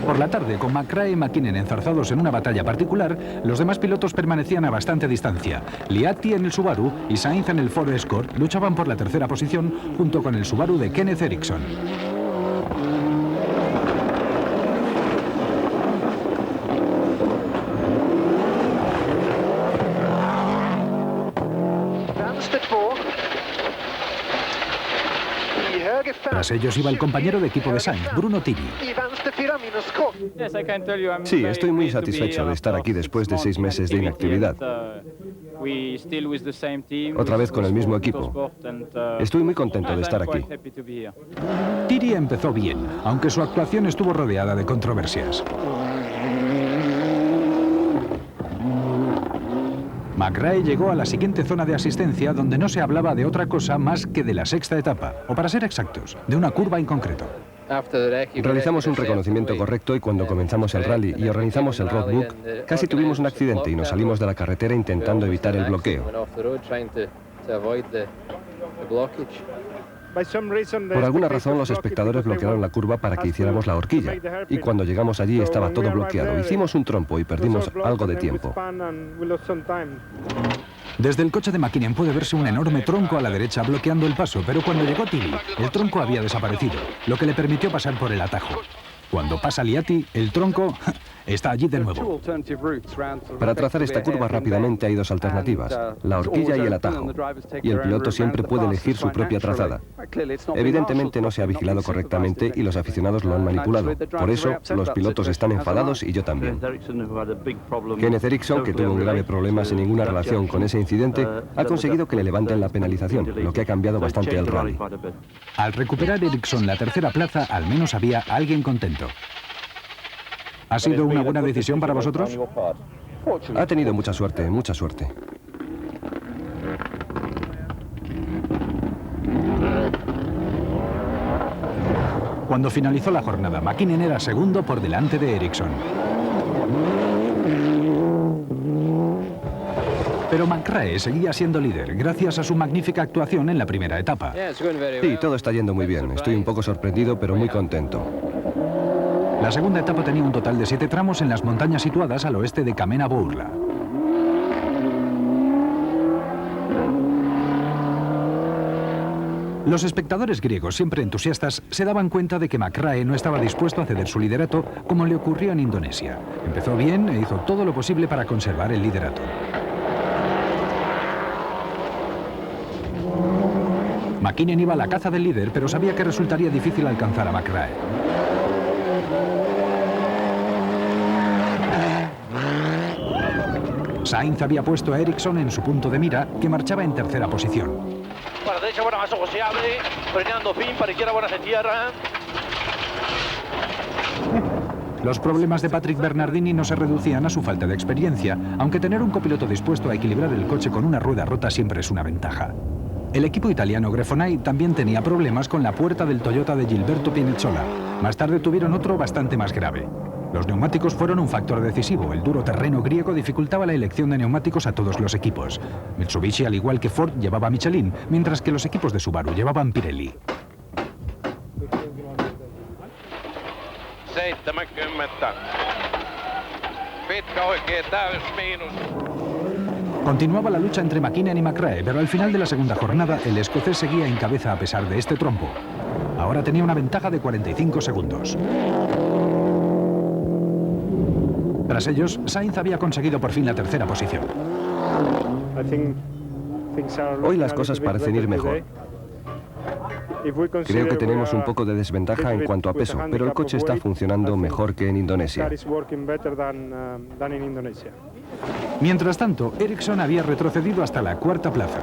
Por la tarde, con McRae y McKinnon enzarzados en una batalla particular, los demás pilotos permanecían a bastante distancia. Liati en el Subaru y Sainz en el Ford Escort luchaban por la tercera posición junto con el Subaru de Kenneth Eriksson. Tras ellos iba el compañero de equipo de Sainz, Bruno Tiri. Sí, estoy muy satisfecho de estar aquí después de 6 meses de inactividad. Otra vez con el mismo equipo. Estoy muy contento de estar aquí. Tiri empezó bien, aunque su actuación estuvo rodeada de controversias. McRae llegó a la siguiente zona de asistencia donde no se hablaba de otra cosa más que de la sexta etapa, o para ser exactos, de una curva en concreto. Realizamos un reconocimiento correcto y cuando comenzamos el rally y organizamos el roadbook, casi tuvimos un accidente y nos salimos de la carretera intentando evitar el bloqueo. Por alguna razón los espectadores bloquearon la curva para que hiciéramos la horquilla y cuando llegamos allí estaba todo bloqueado. Hicimos un trompo y perdimos algo de tiempo. Desde el coche de McKinnon puede verse un enorme tronco a la derecha bloqueando el paso, pero cuando llegó Tiri, el tronco había desaparecido, lo que le permitió pasar por el atajo. Cuando pasa Liati, el tronco está allí de nuevo. Para trazar esta curva rápidamente hay 2 alternativas, la horquilla y el atajo. Y el piloto siempre puede elegir su propia trazada. Evidentemente no se ha vigilado correctamente y los aficionados lo han manipulado. Por eso, los pilotos están enfadados y yo también. Kenneth Eriksson, que tuvo un grave problema sin ninguna relación con ese incidente, ha conseguido que le levanten la penalización, lo que ha cambiado bastante el rally. Al recuperar Eriksson la tercera plaza, al menos había alguien contento. ¿Ha sido una buena decisión para vosotros? Ha tenido mucha suerte, mucha suerte. Cuando finalizó la jornada, McKinnon era segundo por delante de Eriksson. Pero McRae seguía siendo líder, gracias a su magnífica actuación en la primera etapa. Sí, todo está yendo muy bien. Estoy un poco sorprendido, pero muy contento. La segunda etapa tenía un total de 7 tramos en las montañas situadas al oeste de Kamena Bourla. Los espectadores griegos, siempre entusiastas, se daban cuenta de que McRae no estaba dispuesto a ceder su liderato como le ocurrió en Indonesia. Empezó bien e hizo todo lo posible para conservar el liderato. McKinnon iba a la caza del líder, pero sabía que resultaría difícil alcanzar a McRae. Sainz había puesto a Eriksson en su punto de mira, que marchaba en tercera posición. Para la derecha, buena más ojo, se abre, frenando fin, para izquierda, buena se tierra. Los problemas de Patrick Bernardini no se reducían a su falta de experiencia, aunque tener un copiloto dispuesto a equilibrar el coche con una rueda rota siempre es una ventaja. El equipo italiano Grefonai también tenía problemas con la puerta del Toyota de Gilberto Pinezzola. Más tarde tuvieron otro bastante más grave. Los neumáticos fueron un factor decisivo. El duro terreno griego dificultaba la elección de neumáticos a todos los equipos. Mitsubishi, al igual que Ford, llevaba Michelin, mientras que los equipos de Subaru llevaban Pirelli. Continuaba la lucha entre McKinnon y McRae, pero al final de la segunda jornada el escocés seguía en cabeza a pesar de este trompo. Ahora tenía una ventaja de 45 segundos. Tras ellos, Sainz había conseguido por fin la tercera posición. Hoy las cosas parecen ir mejor. Creo que tenemos un poco de desventaja en cuanto a peso, pero el coche está funcionando mejor que en Indonesia. Mientras tanto, Eriksson había retrocedido hasta la cuarta plaza.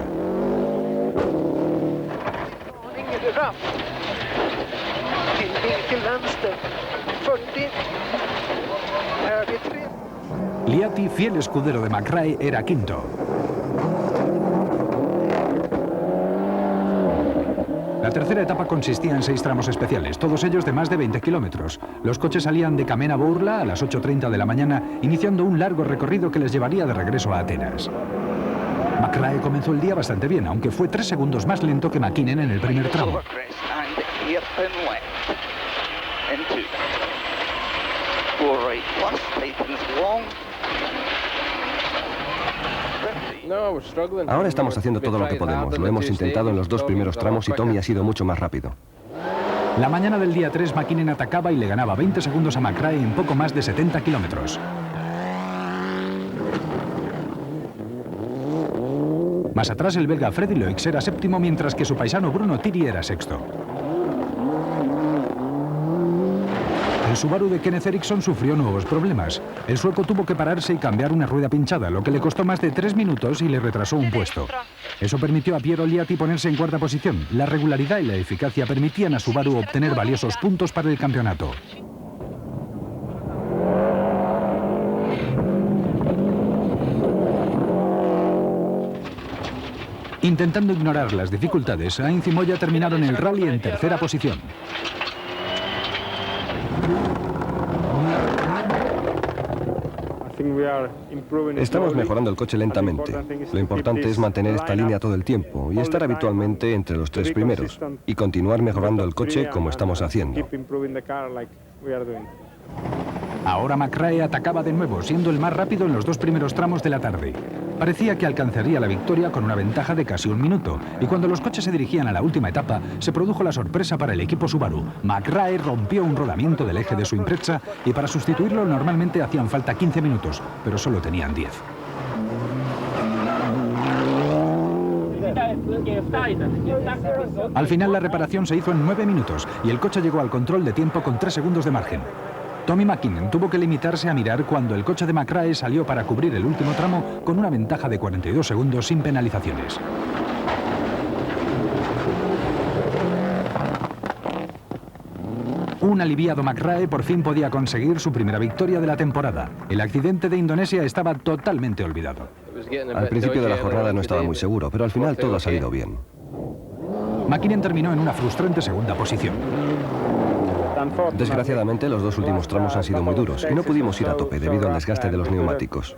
Liati, fiel escudero de McRae, era quinto. La tercera etapa consistía en 6 tramos especiales, todos ellos de más de 20 kilómetros. Los coches salían de Kamena Bourla a las 8:30 de la mañana, iniciando un largo recorrido que les llevaría de regreso a Atenas. McRae comenzó el día bastante bien, aunque fue 3 segundos más lento que McKinnon en el primer tramo. Ahora estamos haciendo todo lo que podemos. Lo hemos intentado en los 2 primeros tramos y Tommy ha sido mucho más rápido. La mañana del día 3, McKinnon atacaba y le ganaba 20 segundos a McRae en poco más de 70 kilómetros. Más atrás, el belga Freddy Loix era séptimo, mientras que su paisano Bruno Tiri era sexto. Subaru de Kenneth Eriksson sufrió nuevos problemas. El sueco tuvo que pararse y cambiar una rueda pinchada, lo que le costó más de 3 minutos y le retrasó un puesto. Eso permitió a Piero Liatti ponerse en cuarta posición. La regularidad y la eficacia permitían a Subaru obtener valiosos puntos para el campeonato. Intentando ignorar las dificultades, Sainz y Moya terminaron el rally en tercera posición. Estamos mejorando el coche lentamente. Lo importante es mantener esta línea todo el tiempo y estar habitualmente entre los 3 primeros y continuar mejorando el coche como estamos haciendo. Ahora McRae atacaba de nuevo, siendo el más rápido en los 2 primeros tramos de la tarde. Parecía que alcanzaría la victoria con una ventaja de casi 1 minuto, y cuando los coches se dirigían a la última etapa, se produjo la sorpresa para el equipo Subaru. McRae rompió un rodamiento del eje de su Impreza y para sustituirlo normalmente hacían falta 15 minutos, pero solo tenían 10. Al final la reparación se hizo en 9 minutos y el coche llegó al control de tiempo con 3 segundos de margen. Tommy McKinnon tuvo que limitarse a mirar cuando el coche de McRae salió para cubrir el último tramo con una ventaja de 42 segundos sin penalizaciones. Un aliviado McRae por fin podía conseguir su primera victoria de la temporada. El accidente de Indonesia estaba totalmente olvidado. Al principio de la jornada no estaba muy seguro, pero al final todo ha salido bien. McKinnon terminó en una frustrante segunda posición. Desgraciadamente, los 2 últimos tramos han sido muy duros y no pudimos ir a tope debido al desgaste de los neumáticos.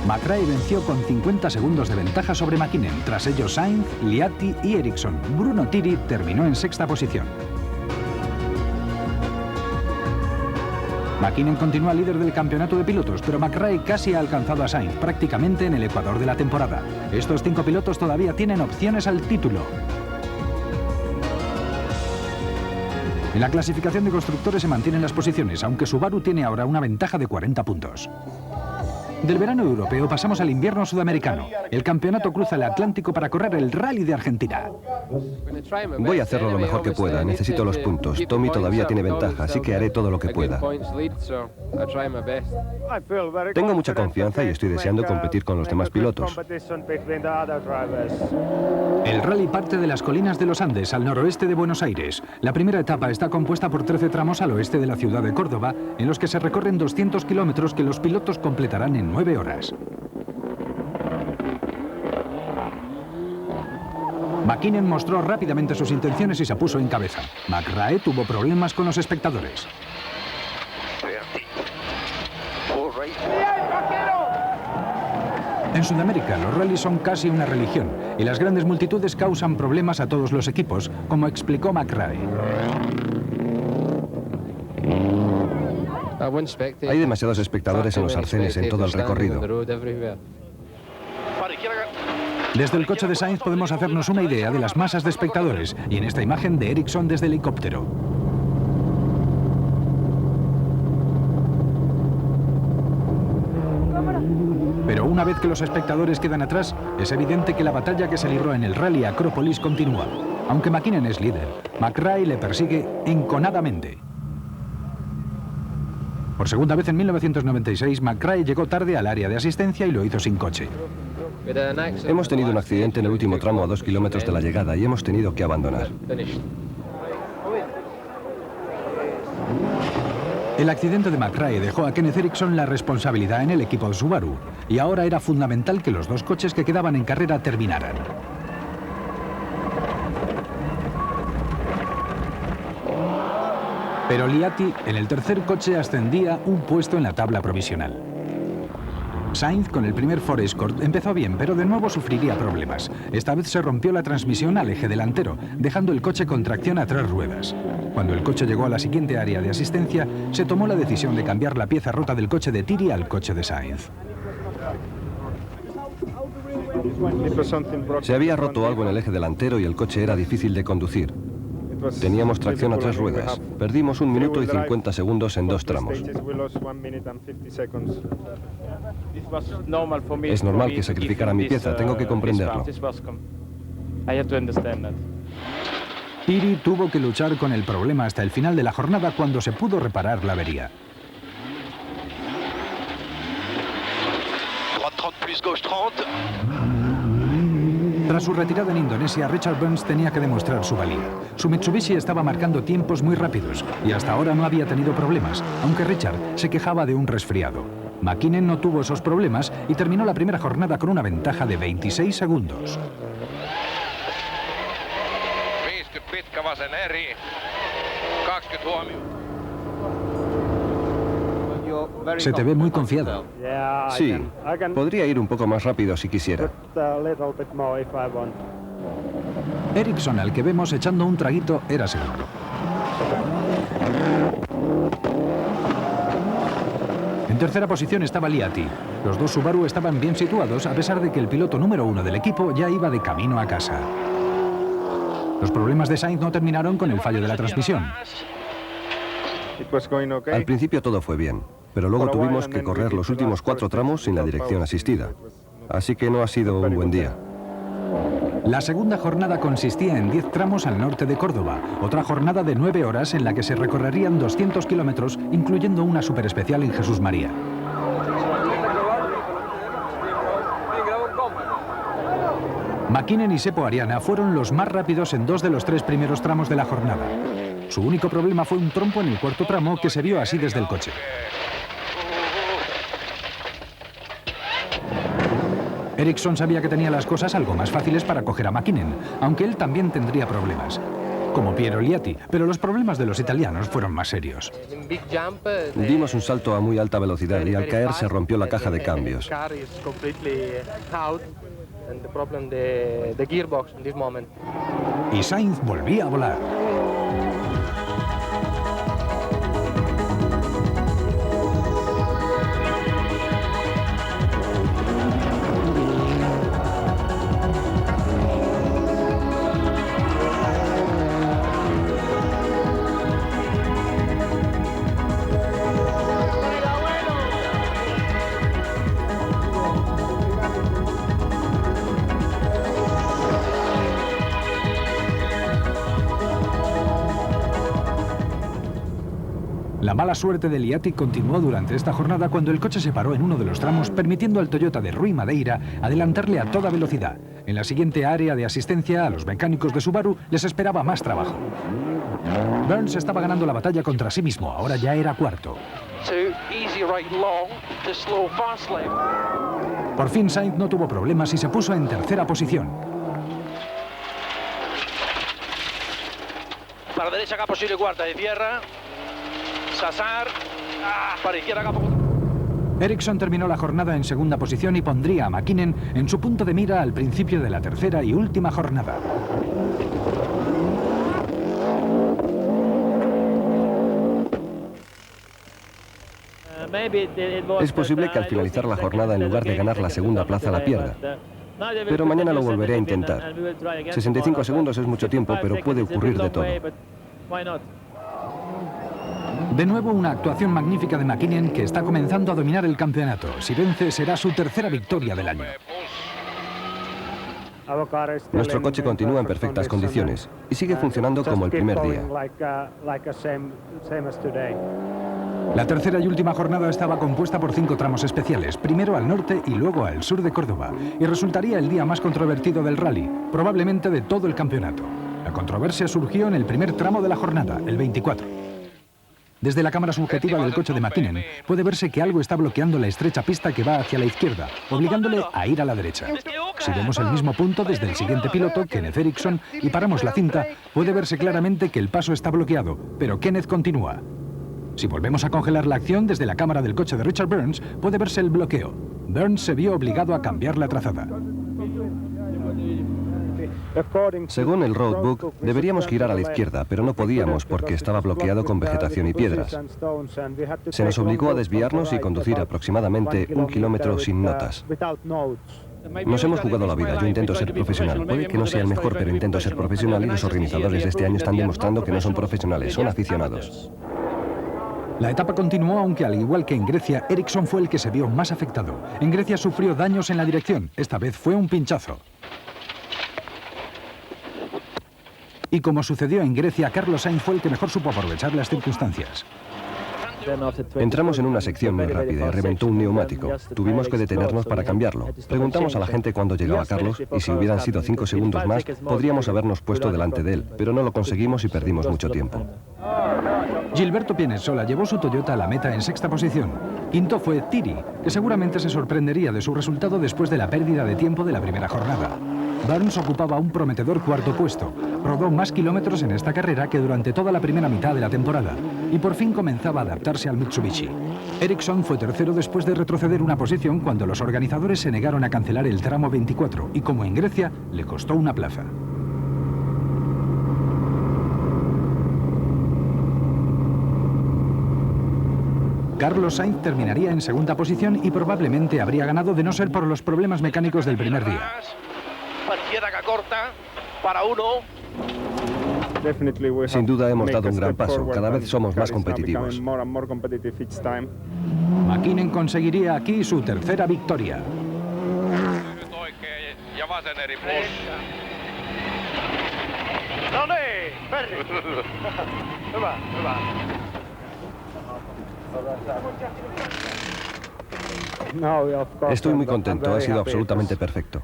McRae venció con 50 segundos de ventaja sobre McKinnon. Tras ellos Sainz, Liatti y Eriksson. Bruno Tiri terminó en sexta posición. McKinnon continúa líder del campeonato de pilotos, pero McRae casi ha alcanzado a Sainz, prácticamente en el ecuador de la temporada. Estos 5 pilotos todavía tienen opciones al título. En la clasificación de constructores se mantienen las posiciones, aunque Subaru tiene ahora una ventaja de 40 puntos. Del verano europeo pasamos al invierno sudamericano. El campeonato cruza el Atlántico para correr el Rally de Argentina. Voy a hacerlo lo mejor que pueda, necesito los puntos. Tommy todavía tiene ventaja, así que haré todo lo que pueda. Tengo mucha confianza y estoy deseando competir con los demás pilotos. El rally parte de las colinas de los Andes, al noroeste de Buenos Aires. La primera etapa está compuesta por 13 tramos al oeste de la ciudad de Córdoba, en los que se recorren 200 kilómetros que los pilotos completarán en 9 horas. McKinnon mostró rápidamente sus intenciones y se puso en cabeza. McRae tuvo problemas con los espectadores. En Sudamérica, los rallies son casi una religión y las grandes multitudes causan problemas a todos los equipos, como explicó McRae. Hay demasiados espectadores en los arcenes en todo el recorrido. Desde el coche de Sainz podemos hacernos una idea de las masas de espectadores y en esta imagen de Eriksson desde el helicóptero. Pero una vez que los espectadores quedan atrás, es evidente que la batalla que se libró en el Rally Acrópolis continúa. Aunque McKinnon es líder, McRae le persigue enconadamente. Por segunda vez en 1996, McRae llegó tarde al área de asistencia y lo hizo sin coche. Hemos tenido un accidente en el último tramo a 2 kilómetros de la llegada y hemos tenido que abandonar. El accidente de McRae dejó a Kenneth Eriksson la responsabilidad en el equipo de Subaru y ahora era fundamental que los 2 coches que quedaban en carrera terminaran. Pero Liatti, en el tercer coche, ascendía un puesto en la tabla provisional. Sainz, con el primer Ford Escort, empezó bien, pero de nuevo sufriría problemas. Esta vez se rompió la transmisión al eje delantero, dejando el coche con tracción a 3 ruedas. Cuando el coche llegó a la siguiente área de asistencia, se tomó la decisión de cambiar la pieza rota del coche de Tiri al coche de Sainz. Se había roto algo en el eje delantero y el coche era difícil de conducir. Teníamos tracción a 3 ruedas. Perdimos 1 minuto y 50 segundos en 2 tramos. Es normal que sacrificara mi pieza, tengo que comprenderlo. Piri tuvo que luchar con el problema hasta el final de la jornada cuando se pudo reparar la avería. Tras su retirada en Indonesia, Richard Burns tenía que demostrar su valía. Su Mitsubishi estaba marcando tiempos muy rápidos y hasta ahora no había tenido problemas, aunque Richard se quejaba de un resfriado. McKinnon no tuvo esos problemas y terminó la primera jornada con una ventaja de 26 segundos. Se te ve muy confiado. Sí, podría ir un poco más rápido si quisiera. Ericsson, al que vemos echando un traguito, era segundo. En tercera posición estaba Liati. Los dos Subaru estaban bien situados a pesar de que el piloto número 1 del equipo ya iba de camino a casa. Los problemas de Sainz no terminaron con el fallo de la transmisión. Al principio todo fue bien, pero luego tuvimos que correr los últimos 4 tramos sin la dirección asistida. Así que no ha sido un buen día. La segunda jornada consistía en 10 tramos al norte de Córdoba, otra jornada de 9 horas en la que se recorrerían 200 kilómetros, incluyendo una superespecial en Jesús María. McKinnon y Seppo Ariana fueron los más rápidos en 2 de los 3 primeros tramos de la jornada. Su único problema fue un trompo en el cuarto tramo que se vio así desde el coche. Ericsson sabía que tenía las cosas algo más fáciles para coger a McKinnon, aunque él también tendría problemas, como Piero Liati, pero los problemas de los italianos fueron más serios. Dimos un salto a muy alta velocidad y al caer se rompió la caja de cambios. Y Sainz volvía a volar. La mala suerte de Liati continuó durante esta jornada cuando el coche se paró en uno de los tramos, permitiendo al Toyota de Rui Madeira adelantarle a toda velocidad. En la siguiente área de asistencia a los mecánicos de Subaru les esperaba más trabajo. Burns estaba ganando la batalla contra sí mismo, ahora ya era cuarto. Por fin Sainz no tuvo problemas y se puso en tercera posición. Para derecha cap posible cuarta de tierra. Sassar, para izquierda cap. Ericsson terminó la jornada en segunda posición y pondría a McKinnon en su punto de mira al principio de la tercera y última jornada. Es posible que al finalizar la jornada, en lugar de ganar la segunda plaza, la pierda. Pero mañana lo volveré a intentar. 65 segundos es mucho tiempo, pero puede ocurrir de todo. De nuevo una actuación magnífica de McKinnon, que está comenzando a dominar el campeonato. Si vence, será su tercera victoria del año. Nuestro coche continúa en perfectas condiciones y sigue funcionando como el primer día. La tercera y última jornada estaba compuesta por 5 tramos especiales, primero al norte y luego al sur de Córdoba, y resultaría el día más controvertido del rally, probablemente de todo el campeonato. La controversia surgió en el primer tramo de la jornada, el 24. Desde la cámara subjetiva del coche de McKinnon puede verse que algo está bloqueando la estrecha pista que va hacia la izquierda, obligándole a ir a la derecha. Si vemos el mismo punto desde el siguiente piloto, Kenneth Ericsson, y paramos la cinta, puede verse claramente que el paso está bloqueado, pero Kenneth continúa. Si volvemos a congelar la acción desde la cámara del coche de Richard Burns, puede verse el bloqueo. Burns se vio obligado a cambiar la trazada. Según el roadbook, deberíamos girar a la izquierda, pero no podíamos porque estaba bloqueado con vegetación y piedras. Se nos obligó a desviarnos y conducir aproximadamente 1 kilómetro sin notas. Nos hemos jugado la vida, yo intento ser profesional. Puede que no sea el mejor, pero intento ser profesional y los organizadores de este año están demostrando que no son profesionales, son aficionados. La etapa continuó, aunque al igual que en Grecia, Ericsson fue el que se vio más afectado. En Grecia sufrió daños en la dirección, esta vez fue un pinchazo. Y como sucedió en Grecia, Carlos Sainz fue el que mejor supo aprovechar las circunstancias. Entramos en una sección muy rápida y reventó un neumático. Tuvimos que detenernos para cambiarlo. Preguntamos a la gente cuándo llegaba Carlos y si hubieran sido 5 segundos más, podríamos habernos puesto delante de él, pero no lo conseguimos y perdimos mucho tiempo. Gilberto Pinesola llevó su Toyota a la meta en sexta posición. Quinto fue Tiri, que seguramente se sorprendería de su resultado después de la pérdida de tiempo de la primera jornada. Burns ocupaba un prometedor cuarto puesto. Rodó más kilómetros en esta carrera que durante toda la primera mitad de la temporada y por fin comenzaba a adaptarse al Mitsubishi. Ericsson fue tercero después de retroceder una posición cuando los organizadores se negaron a cancelar el tramo 24 y, como en Grecia, le costó una plaza. Carlos Sainz terminaría en segunda posición y probablemente habría ganado de no ser por los problemas mecánicos del primer día. Pareciera que corta para uno. Sin duda hemos dado un gran paso, cada vez somos más competitivos. McKinnon conseguiría aquí su tercera victoria. Estoy muy contento, ha sido absolutamente perfecto.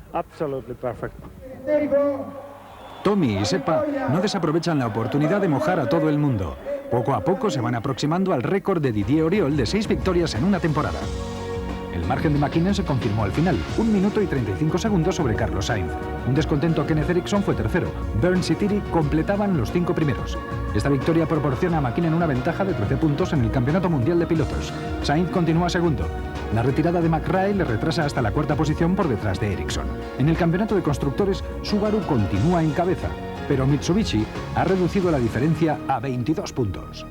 Tommy y Seppa no desaprovechan la oportunidad de mojar a todo el mundo. Poco a poco se van aproximando al récord de Didier Oriol de 6 victorias en una temporada. El margen de McKinnon se confirmó al final, 1 minuto y 35 segundos sobre Carlos Sainz. Un descontento Kenneth Ericsson fue tercero. Burns y Tiri completaban los 5 primeros. Esta victoria proporciona a McKinnon una ventaja de 13 puntos en el Campeonato Mundial de Pilotos. Sainz continúa segundo. La retirada de McRae le retrasa hasta la cuarta posición por detrás de Ericsson. En el Campeonato de Constructores, Subaru continúa en cabeza, pero Mitsubishi ha reducido la diferencia a 22 puntos.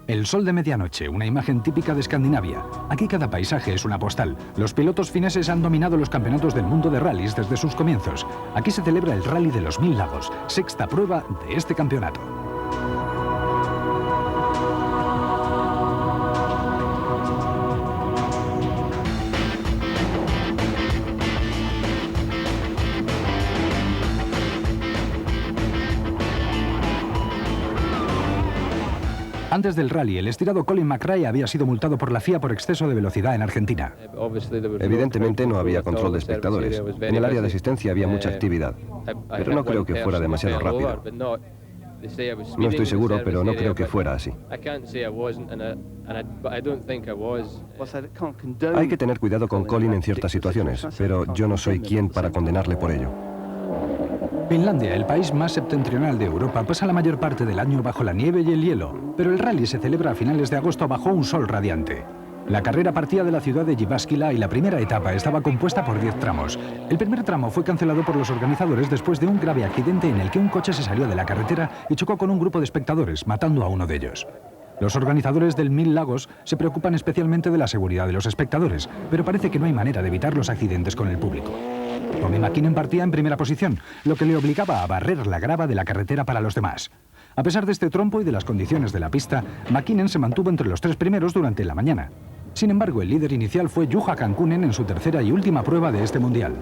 El sol de medianoche, una imagen típica de Escandinavia. Aquí cada paisaje es una postal. Los pilotos fineses han dominado los campeonatos del mundo de rallies desde sus comienzos. Aquí se celebra el Rally de los 1000 Lagos, sexta prueba de este campeonato. Antes del rally, el estirado Colin McRae había sido multado por la FIA por exceso de velocidad en Argentina. Evidentemente no había control de espectadores. En el área de asistencia había mucha actividad, pero no creo que fuera demasiado rápido. No estoy seguro, pero no creo que fuera así. Hay que tener cuidado con Colin en ciertas situaciones, pero yo no soy quien para condenarle por ello. Finlandia, el país más septentrional de Europa, pasa la mayor parte del año bajo la nieve y el hielo, pero el rally se celebra a finales de agosto bajo un sol radiante. La carrera partía de la ciudad de Jyväskylä y la primera etapa estaba compuesta por 10 tramos. El primer tramo fue cancelado por los organizadores después de un grave accidente en el que un coche se salió de la carretera y chocó con un grupo de espectadores, matando a uno de ellos. Los organizadores del 1000 Lagos se preocupan especialmente de la seguridad de los espectadores, pero parece que no hay manera de evitar los accidentes con el público. Tommy McKinnon partía en primera posición, lo que le obligaba a barrer la grava de la carretera para los demás. A pesar de este trompo y de las condiciones de la pista, McKinnon se mantuvo entre los 3 primeros durante la mañana. Sin embargo, el líder inicial fue Juha Kankkunen en su tercera y última prueba de este mundial.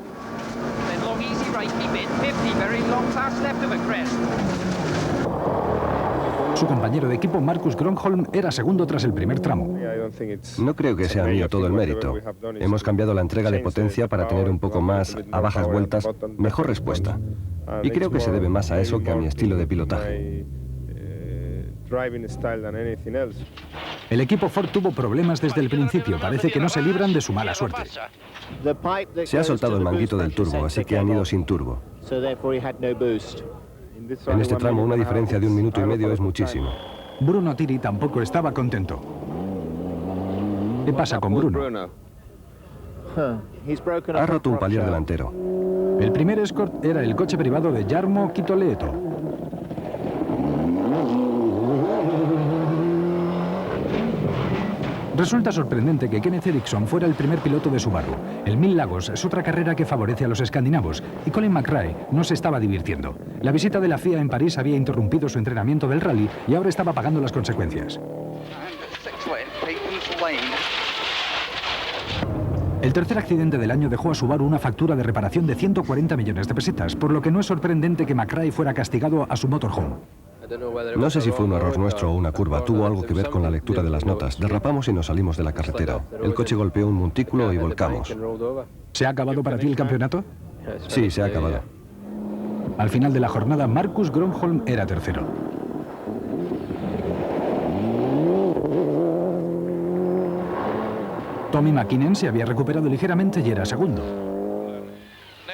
Su compañero de equipo, Marcus Gronholm, era segundo tras el primer tramo. No creo que sea mío todo el mérito. Hemos cambiado la entrega de potencia para tener un poco más, a bajas vueltas, mejor respuesta. Y creo que se debe más a eso que a mi estilo de pilotaje. El equipo Ford tuvo problemas desde el principio. Parece que no se libran de su mala suerte. Se ha soltado el manguito del turbo, así que han ido sin turbo. En este tramo una diferencia de 1 minuto y medio es muchísimo. Bruno Tiri tampoco estaba contento. ¿Qué pasa con Bruno? Ha roto un palier delantero. El primer Escort era el coche privado de Jarmo Kitoleeto. Resulta sorprendente que Kenneth Eriksson fuera el primer piloto de Subaru. El 1000 Lagos es otra carrera que favorece a los escandinavos y Colin McRae no se estaba divirtiendo. La visita de la FIA en París había interrumpido su entrenamiento del rally y ahora estaba pagando las consecuencias. El tercer accidente del año dejó a Subaru una factura de reparación de 140 millones de pesetas, por lo que no es sorprendente que McRae fuera castigado a su motorhome. No sé si fue un error nuestro o una curva, tuvo algo que ver con la lectura de las notas. Derrapamos y nos salimos de la carretera. El coche golpeó un montículo y volcamos. ¿Se ha acabado para ti el campeonato? Sí, se ha acabado. Al final de la jornada, Marcus Gronholm era tercero. Tommy McKinnon se había recuperado ligeramente y era segundo.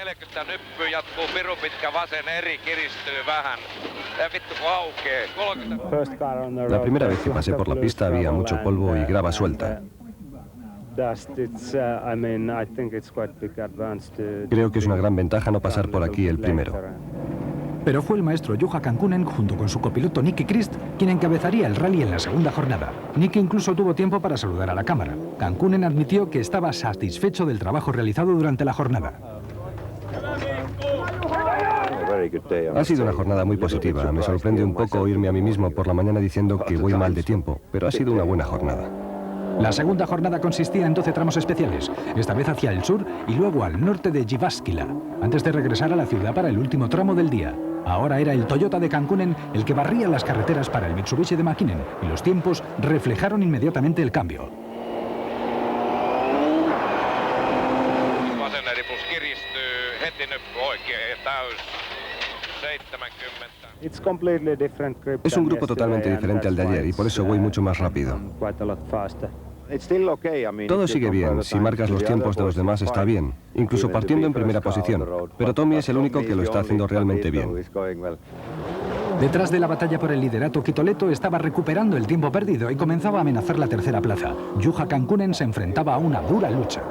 40 nyppy jatkuu pirun pitkä vasen eri, kiristyy vähän. Ja vittu kun aukee. La primera vez que pasé por la pista había mucho polvo y grava suelta. Creo que es una gran ventaja no pasar por aquí el primero. Pero fue el maestro Juha Kankkunen, junto con su copiloto Nicky Christ, quien encabezaría el rally en la segunda jornada. Nicky incluso tuvo tiempo para saludar a la cámara. Kankkunen admitió que estaba satisfecho del trabajo realizado durante la jornada. Ha sido una jornada muy positiva. Me sorprende un poco oírme a mí mismo por la mañana diciendo que voy mal de tiempo, pero ha sido una buena jornada. La segunda jornada consistía en 12 tramos especiales, esta vez hacia el sur y luego al norte de Jyväskylä, antes de regresar a la ciudad para el último tramo del día. Ahora era el Toyota de Kankkunen el que barría las carreteras para el Mitsubishi de McKinnon, y los tiempos reflejaron inmediatamente el cambio. Es un grupo totalmente diferente al de ayer y por eso voy mucho más rápido. Todo sigue bien, si marcas los tiempos de los demás está bien, incluso partiendo en primera posición, pero Tommy es el único que lo está haciendo realmente bien. Detrás de la batalla por el liderato, Kitoleto estaba recuperando el tiempo perdido y comenzaba a amenazar la tercera plaza. Juha Kankkunen se enfrentaba a una dura lucha.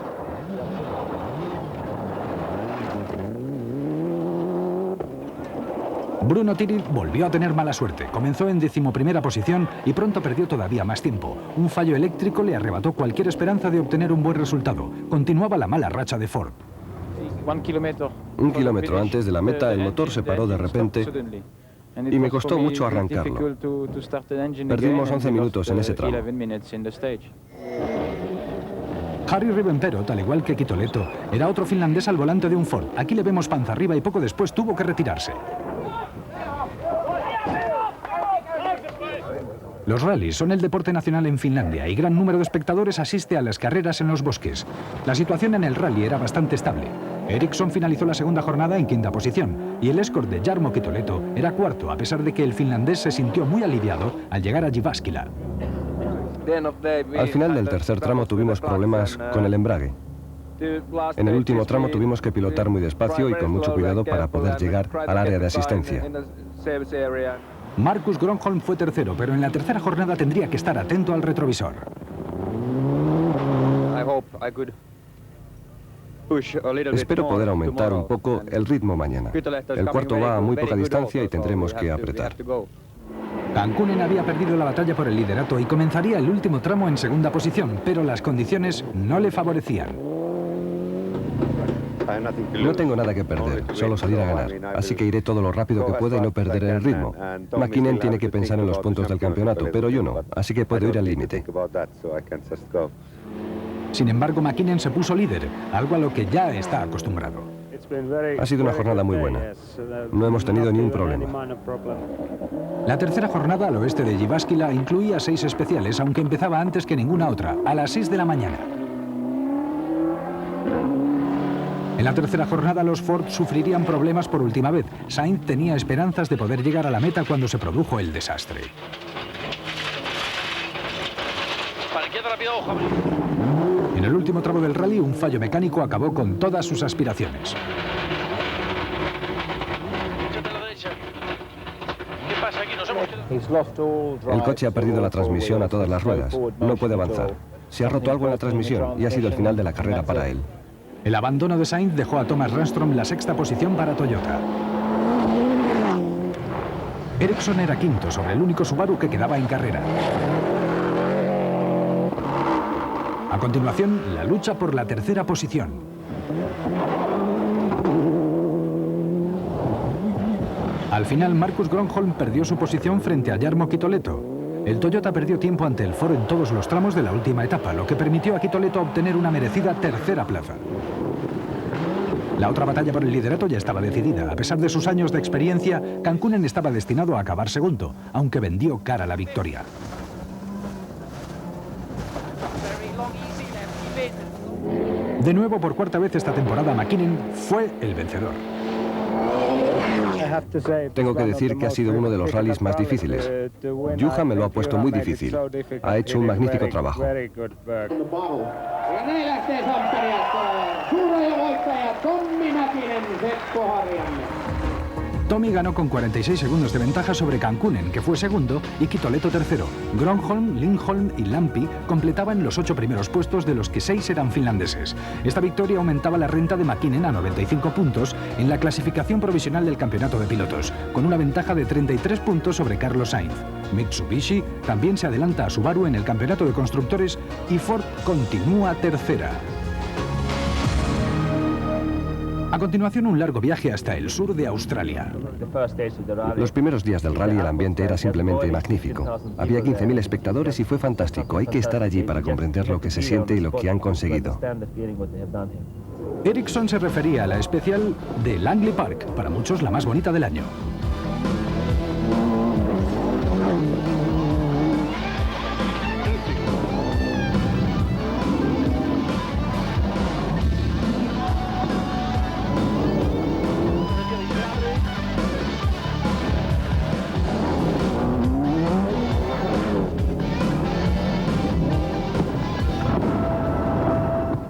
Bruno Tiri volvió a tener mala suerte. Comenzó en 11ª posición y pronto perdió todavía más tiempo. Un fallo eléctrico le arrebató cualquier esperanza de obtener un buen resultado. Continuaba la mala racha de Ford. Un kilómetro antes de la meta, el motor se paró de repente y me costó mucho arrancarlo. Perdimos 11 minutos en ese tramo. Harry Rivenperot, al igual que Kitoleto, era otro finlandés al volante de un Ford. Aquí le vemos panza arriba y poco después tuvo que retirarse. Los rallies son el deporte nacional en Finlandia y gran número de espectadores asiste a las carreras en los bosques. La situación en el rally era bastante estable. Eriksson finalizó la segunda jornada en 5ª posición y el escort de Jarmo Kitoleto era 4º, a pesar de que el finlandés se sintió muy aliviado al llegar a Jyväskylä. Al final del tercer tramo tuvimos problemas con el embrague. En el último tramo tuvimos que pilotar muy despacio y con mucho cuidado para poder llegar al área de asistencia. Marcus Gronholm fue tercero, pero en la tercera jornada tendría que estar atento al retrovisor. Espero poder aumentar un poco el ritmo mañana. El cuarto va a muy poca distancia y tendremos que apretar. Kankkunen había perdido la batalla por el liderato y comenzaría el último tramo en 2ª posición, pero las condiciones no le favorecían. No tengo nada que perder, solo salir a ganar, así que iré todo lo rápido que pueda y no perderé el ritmo. McKinnon tiene que pensar en los puntos del campeonato, pero yo no, así que puedo ir al límite. Sin embargo, McKinnon se puso líder, algo a lo que ya está acostumbrado. Ha sido una jornada muy buena. No hemos tenido ni un problema. La tercera jornada al oeste de Jyväskylä incluía 6 especiales, aunque empezaba antes que ninguna otra, a las 6 de la mañana. En la tercera jornada los Ford sufrirían problemas por última vez. Sainz tenía esperanzas de poder llegar a la meta cuando se produjo el desastre. En el último tramo del rally, un fallo mecánico acabó con todas sus aspiraciones. El coche ha perdido la transmisión a todas las ruedas. No puede avanzar. Se ha roto algo en la transmisión y ha sido el final de la carrera para él. El abandono de Sainz dejó a Thomas Ranstrom la 6ª posición para Toyota. Eriksson era 5º sobre el único Subaru que quedaba en carrera. A continuación, la lucha por la tercera posición. Al final, Marcus Grönholm perdió su posición frente a Jarmo Kitoleto. El Toyota perdió tiempo ante el Ford en todos los tramos de la última etapa, lo que permitió a Kitoleto obtener una merecida tercera plaza. La otra batalla por el liderato ya estaba decidida. A pesar de sus años de experiencia, Kankkunen estaba destinado a acabar segundo, aunque vendió cara la victoria. De nuevo, por cuarta vez esta temporada, Mäkinen fue el vencedor. Tengo que decir que ha sido uno de los rallies más difíciles. Juha me lo ha puesto muy difícil. Ha hecho un magnífico trabajo. Tommy ganó con 46 segundos de ventaja sobre Kankkunen, que fue segundo, y Kitoleto tercero. Grönholm, Lindholm y Lampi completaban los 8 primeros puestos, de los que 6 eran finlandeses. Esta victoria aumentaba la renta de Mäkinen a 95 puntos en la clasificación provisional del campeonato de pilotos, con una ventaja de 33 puntos sobre Carlos Sainz. Mitsubishi también se adelanta a Subaru en el campeonato de constructores y Ford continúa tercera. A continuación, un largo viaje hasta el sur de Australia. Los primeros días del rally el ambiente era simplemente magnífico. Había 15.000 espectadores y fue fantástico. Hay que estar allí para comprender lo que se siente y lo que han conseguido. Ericsson se refería a la especial de Langley Park, para muchos la más bonita del año.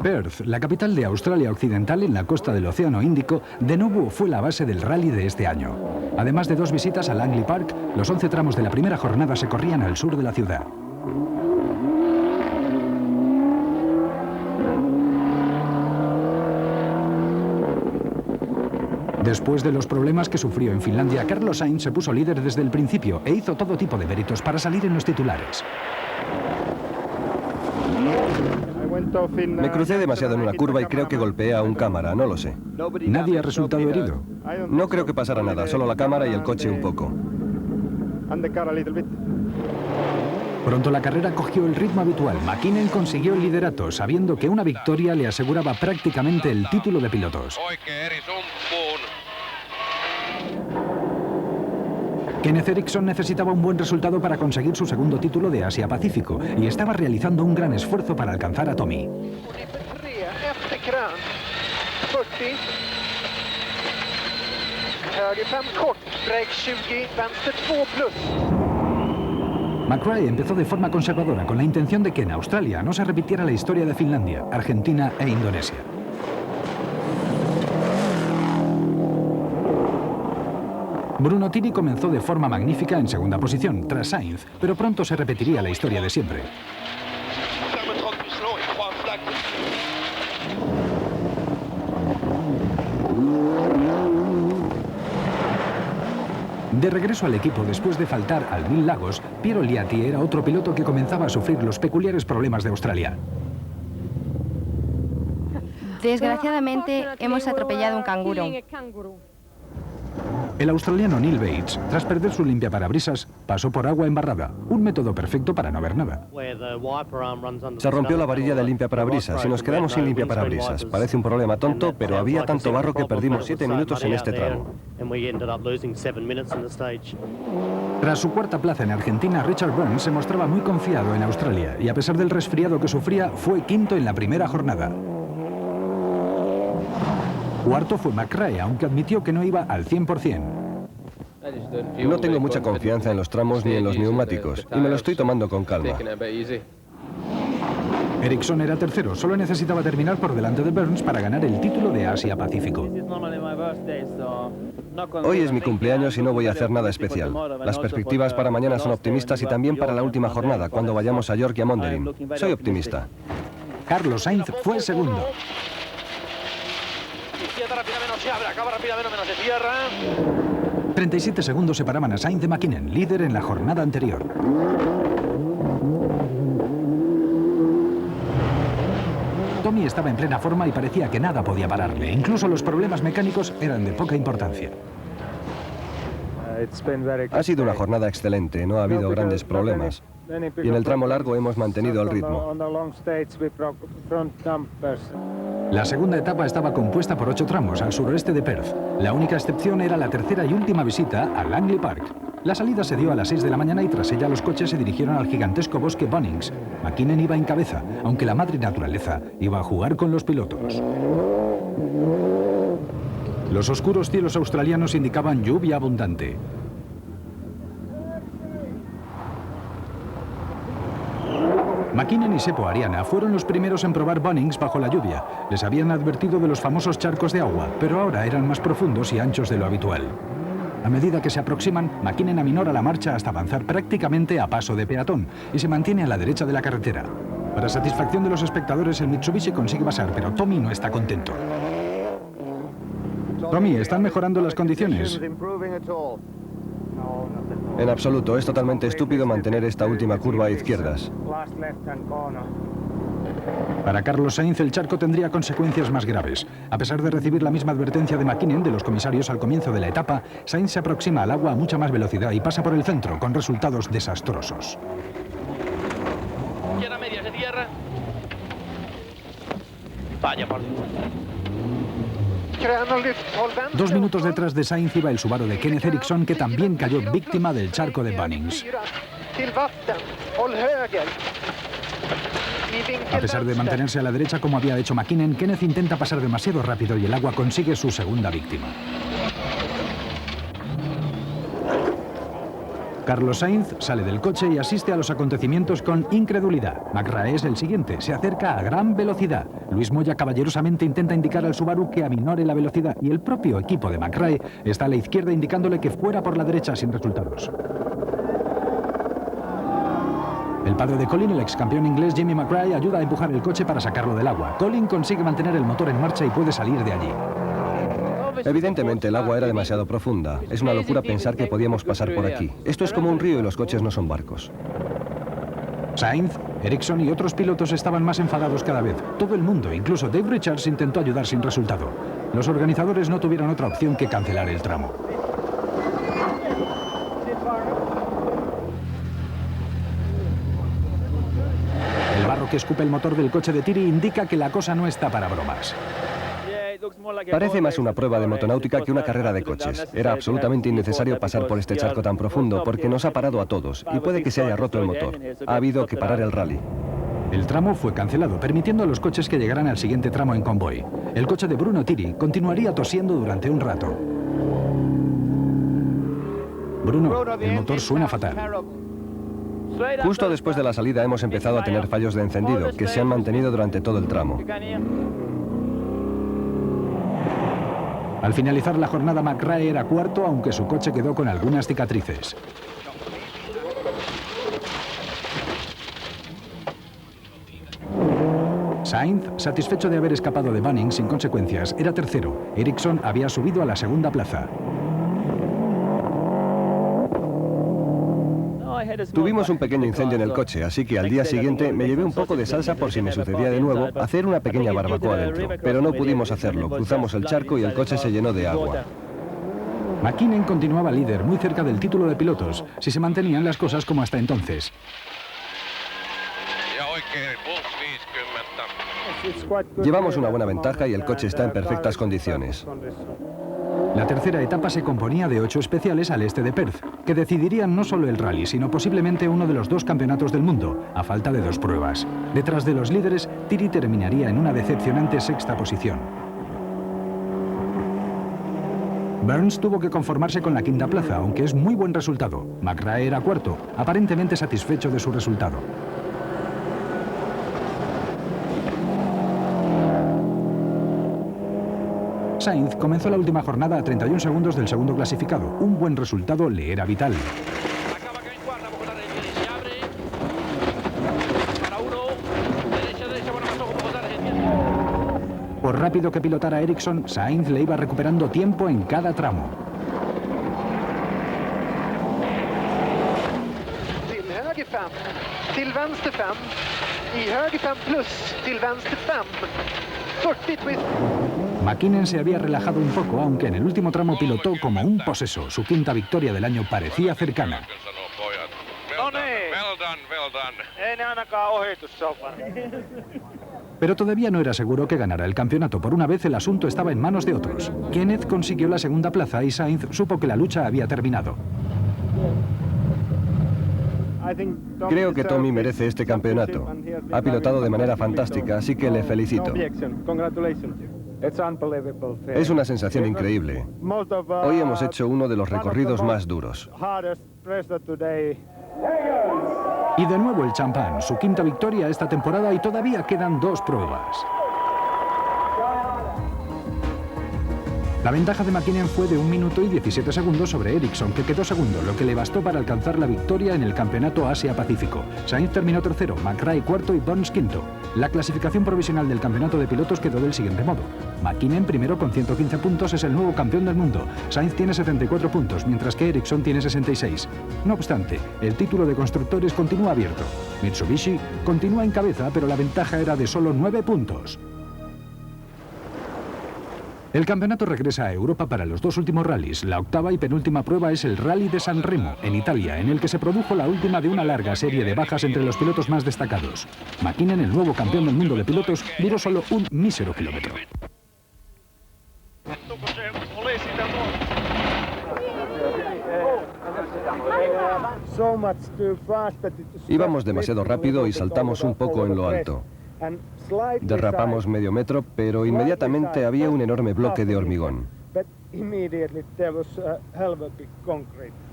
Perth, la capital de Australia Occidental en la costa del Océano Índico, de nuevo fue la base del rally de este año. Además de 2 visitas a Langley Park, los 11 tramos de la primera jornada se corrían al sur de la ciudad. Después de los problemas que sufrió en Finlandia, Carlos Sainz se puso líder desde el principio e hizo todo tipo de méritos para salir en los titulares. Me crucé demasiado en una curva y creo que golpeé a un cámara, no lo sé. Nadie ha resultado herido. No creo que pasara nada, solo la cámara y el coche un poco. Pronto la carrera cogió el ritmo habitual. Mäkinen consiguió el liderato, sabiendo que una victoria le aseguraba prácticamente el título de pilotos. Kenneth Eriksson necesitaba un buen resultado para conseguir su segundo título de Asia-Pacífico y estaba realizando un gran esfuerzo para alcanzar a Tommy. McRae empezó de forma conservadora con la intención de que en Australia no se repitiera la historia de Finlandia, Argentina e Indonesia. Bruno Tini comenzó de forma magnífica en segunda posición, tras Sainz, pero pronto se repetiría la historia de siempre. De regreso al equipo después de faltar al Mil Lagos, Piero Liatti era otro piloto que comenzaba a sufrir los peculiares problemas de Australia. Desgraciadamente, hemos atropellado un canguro. El australiano Neil Bates, tras perder su limpiaparabrisas, pasó por agua embarrada, un método perfecto para no ver nada. Se rompió la varilla de limpiaparabrisas y nos quedamos sin limpiaparabrisas. Parece un problema tonto, pero había tanto barro que perdimos 7 minutos en este tramo. Tras su cuarta plaza en Argentina, Richard Burns se mostraba muy confiado en Australia y a pesar del resfriado que sufría, fue quinto en la primera jornada. Cuarto fue McRae, aunque admitió que no iba al 100%. No tengo mucha confianza en los tramos ni en los neumáticos, y me lo estoy tomando con calma. Ericsson era tercero, solo necesitaba terminar por delante de Burns para ganar el título de Asia-Pacífico. Hoy es mi cumpleaños y no voy a hacer nada especial. Las perspectivas para mañana son optimistas y también para la última jornada, cuando vayamos a York y a Monderim. Soy optimista. Carlos Sainz fue segundo. Rápidamente se abre, acaba rápidamente, se cierra. 37 segundos separaban a Sainz de Mäkinen, líder en la jornada anterior. Tommy estaba en plena forma y parecía que nada podía pararle. Incluso los problemas mecánicos eran de poca importancia. Ha sido una jornada excelente, no ha habido grandes problemas. Y en el tramo largo hemos mantenido el ritmo. La segunda etapa estaba compuesta por 8 tramos al suroeste de Perth. La única excepción era la tercera y última visita a Langley Park. La salida se dio a las 6 de la mañana y tras ella los coches se dirigieron al gigantesco bosque Bunnings. McKinnon iba en cabeza, aunque la madre naturaleza iba a jugar con los pilotos. Los oscuros cielos australianos indicaban lluvia abundante. McKinnon y Seppo Ariana fueron los primeros en probar Bunnings bajo la lluvia. Les habían advertido de los famosos charcos de agua, pero ahora eran más profundos y anchos de lo habitual. A medida que se aproximan, McKinnon aminora la marcha hasta avanzar prácticamente a paso de peatón y se mantiene a la derecha de la carretera. Para satisfacción de los espectadores, el Mitsubishi consigue pasar, pero Tommy no está contento. Tommy, ¿están mejorando las condiciones? En absoluto, es totalmente estúpido mantener esta última curva a izquierdas. Para Carlos Sainz, el charco tendría consecuencias más graves. A pesar de recibir la misma advertencia de McKinnon de los comisarios al comienzo de la etapa, Sainz se aproxima al agua a mucha más velocidad y pasa por el centro, con resultados desastrosos. Llena medias de tierra. Vaya por Dios. 2 minutos detrás de Sainz iba el Subaru de Kenneth Eriksson, que también cayó víctima del charco de Bunnings. A pesar de mantenerse a la derecha como había hecho McKinnon, Kenneth intenta pasar demasiado rápido y el agua consigue su segunda víctima. Carlos Sainz sale del coche y asiste a los acontecimientos con incredulidad. McRae es el siguiente, se acerca a gran velocidad. Luis Moya caballerosamente intenta indicar al Subaru que aminore la velocidad y el propio equipo de McRae está a la izquierda indicándole que fuera por la derecha sin resultados. El padre de Colin, el ex campeón inglés Jimmy McRae, ayuda a empujar el coche para sacarlo del agua. Colin consigue mantener el motor en marcha y puede salir de allí. Evidentemente el agua era demasiado profunda. Es una locura pensar que podíamos pasar por aquí. Esto es como un río y los coches no son barcos. Sainz, Eriksson y otros pilotos estaban más enfadados cada vez. Todo el mundo, incluso Dave Richards, intentó ayudar sin resultado. Los organizadores no tuvieron otra opción que cancelar el tramo. El barro que escupe el motor del coche de Tiri indica que la cosa no está para bromas. Parece más una prueba de motonáutica que una carrera de coches. Era absolutamente innecesario pasar por este charco tan profundo porque nos ha parado a todos y puede que se haya roto el motor. Ha habido que parar el rally. El tramo fue cancelado, permitiendo a los coches que llegaran al siguiente tramo en convoy. El coche de Bruno Tiri continuaría tosiendo durante un rato. Bruno, el motor suena fatal. Justo después de la salida hemos empezado a tener fallos de encendido que se han mantenido durante todo el tramo. Al finalizar la jornada, McRae era cuarto, aunque su coche quedó con algunas cicatrices. Sainz, satisfecho de haber escapado de Bunnings sin consecuencias, era tercero. Eriksson había subido a la segunda plaza. Tuvimos un pequeño incendio en el coche, así que al día siguiente me llevé un poco de salsa por si me sucedía de nuevo hacer una pequeña barbacoa dentro. Pero no pudimos hacerlo, cruzamos el charco y el coche se llenó de agua. McKinnon continuaba líder, muy cerca del título de pilotos, si se mantenían las cosas como hasta entonces. Llevamos una buena ventaja y el coche está en perfectas condiciones. La tercera etapa se componía de 8 especiales al este de Perth, que decidirían no solo el rally, sino posiblemente uno de los 2 campeonatos del mundo, a falta de 2 pruebas. Detrás de los líderes, Tiri terminaría en una decepcionante 6ª posición. Burns tuvo que conformarse con la 5ª plaza, aunque es muy buen resultado. McRae era cuarto, aparentemente satisfecho de su resultado. Sainz comenzó la última jornada a 31 segundos del segundo clasificado. Un buen resultado le era vital. Por rápido que pilotara Eriksson, Sainz le iba recuperando tiempo en cada tramo. I höger 5 plus, till vänster 5. 40 twist. McKinnon se había relajado un poco, aunque en el último tramo pilotó como un poseso. Su quinta victoria del año parecía cercana. Pero todavía no era seguro que ganara el campeonato. Por una vez el asunto estaba en manos de otros. Kenneth consiguió la segunda plaza y Sainz supo que la lucha había terminado. Creo que Tommy merece este campeonato. Ha pilotado de manera fantástica, así que le felicito. Es una sensación increíble. Hoy hemos hecho uno de los recorridos más duros. Y de nuevo el champán, su quinta victoria esta temporada y todavía quedan 2 pruebas. La ventaja de McKinnon fue de 1 minuto y 17 segundos sobre Ericsson, que quedó segundo, lo que le bastó para alcanzar la victoria en el Campeonato Asia-Pacífico. Sainz terminó tercero, McRae cuarto y Burns quinto. La clasificación provisional del Campeonato de Pilotos quedó del siguiente modo. McKinnon, primero con 115 puntos, es el nuevo campeón del mundo. Sainz tiene 74 puntos, mientras que Ericsson tiene 66. No obstante, el título de constructores continúa abierto. Mitsubishi continúa en cabeza, pero la ventaja era de solo 9 puntos. El campeonato regresa a Europa para los 2 últimos rallies. La octava y penúltima prueba es el Rally de San Remo, en Italia, en el que se produjo la última de una larga serie de bajas entre los pilotos más destacados. McKinnon, el nuevo campeón del mundo de pilotos, duró solo un mísero kilómetro. Íbamos demasiado rápido y saltamos un poco en lo alto. Derrapamos medio metro, pero inmediatamente había un enorme bloque de hormigón.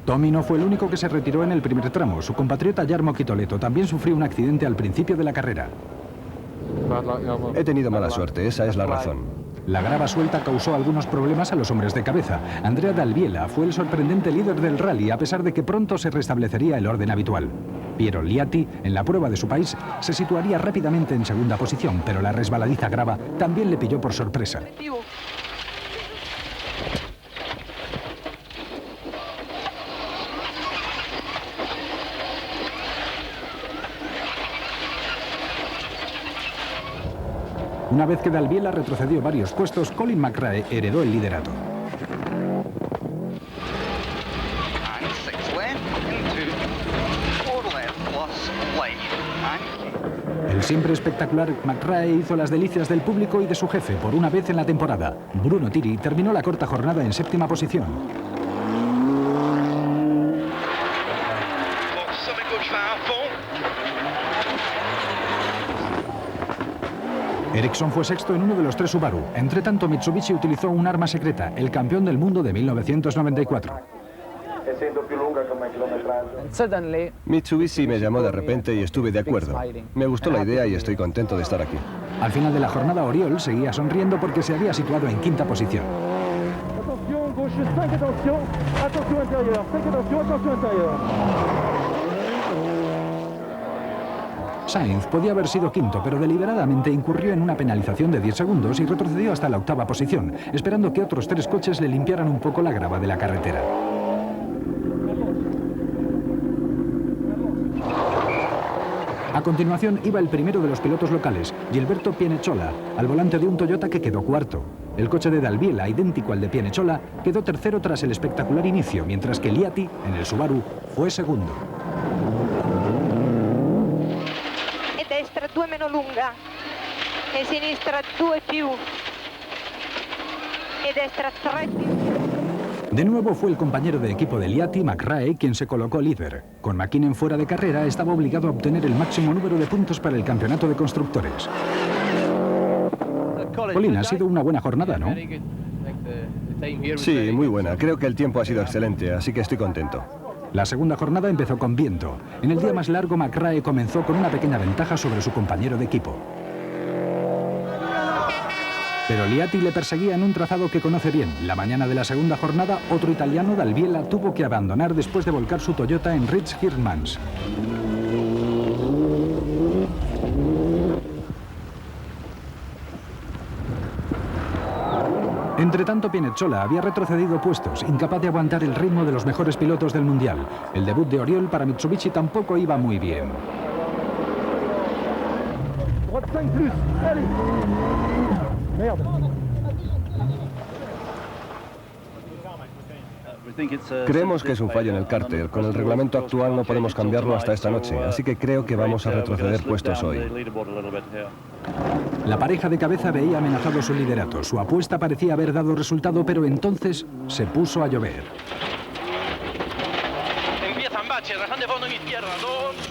Tommy no fue el único que se retiró en el primer tramo. Su compatriota Jarmo Quitoleto también sufrió un accidente al principio de la carrera. He tenido mala suerte, esa es la razón. La grava suelta causó algunos problemas a los hombres de cabeza. Andrea Dal Biella fue el sorprendente líder del rally, a pesar de que pronto se restablecería el orden habitual. Piero Liatti, en la prueba de su país, se situaría rápidamente en segunda posición, pero la resbaladiza grava también le pilló por sorpresa. Una vez que Dal Biella retrocedió varios puestos, Colin McRae heredó el liderato. El siempre espectacular McRae hizo las delicias del público y de su jefe por una vez en la temporada. Bruno Tiri terminó la corta jornada en séptima posición. Ericsson fue sexto en uno de los 3 Subaru. Entre tanto, Mitsubishi utilizó un arma secreta, el campeón del mundo de 1994. Mitsubishi me llamó de repente y estuve de acuerdo. Me gustó la idea y estoy contento de estar aquí. Al final de la jornada, Oriol seguía sonriendo porque se había situado en quinta posición. Sainz podía haber sido quinto, pero deliberadamente incurrió en una penalización de 10 segundos y retrocedió hasta la octava posición, esperando que otros 3 coches le limpiaran un poco la grava de la carretera. A continuación iba el primero de los pilotos locales, Gilberto Pinechola, al volante de un Toyota que quedó cuarto. El coche de Dal Biella, idéntico al de Pinechola, quedó tercero tras el espectacular inicio, mientras que Liatti, en el Subaru, fue segundo. Destra 2 meno lunga e sinistra 2 più e destra 3 più. De nuevo fue el compañero de equipo de Liatti, McRae, quien se colocó líder. Con McKinnon fuera de carrera, estaba obligado a obtener el máximo número de puntos para el campeonato de constructores. Colin, ha sido una buena jornada, ¿no? Sí, muy buena. Creo que el tiempo ha sido excelente, así que estoy contento. La segunda jornada empezó con viento. En el día más largo, McRae comenzó con una pequeña ventaja sobre su compañero de equipo. Pero Liatti le perseguía en un trazado que conoce bien. La mañana de la segunda jornada, otro italiano, Dal Biella, tuvo que abandonar después de volcar su Toyota en Ritz-Hirmans. Entre tanto, Pinechola había retrocedido puestos, incapaz de aguantar el ritmo de los mejores pilotos del Mundial. El debut de Oriol para Mitsubishi tampoco iba muy bien. Creemos que es un fallo en el cárter. Con el reglamento actual no podemos cambiarlo hasta esta noche, así que creo que vamos a retroceder puestos hoy. La pareja de cabeza veía amenazado su liderato. Su apuesta parecía haber dado resultado, pero entonces se puso a llover. Empiezan baches, rajan de fondo en izquierda, 2.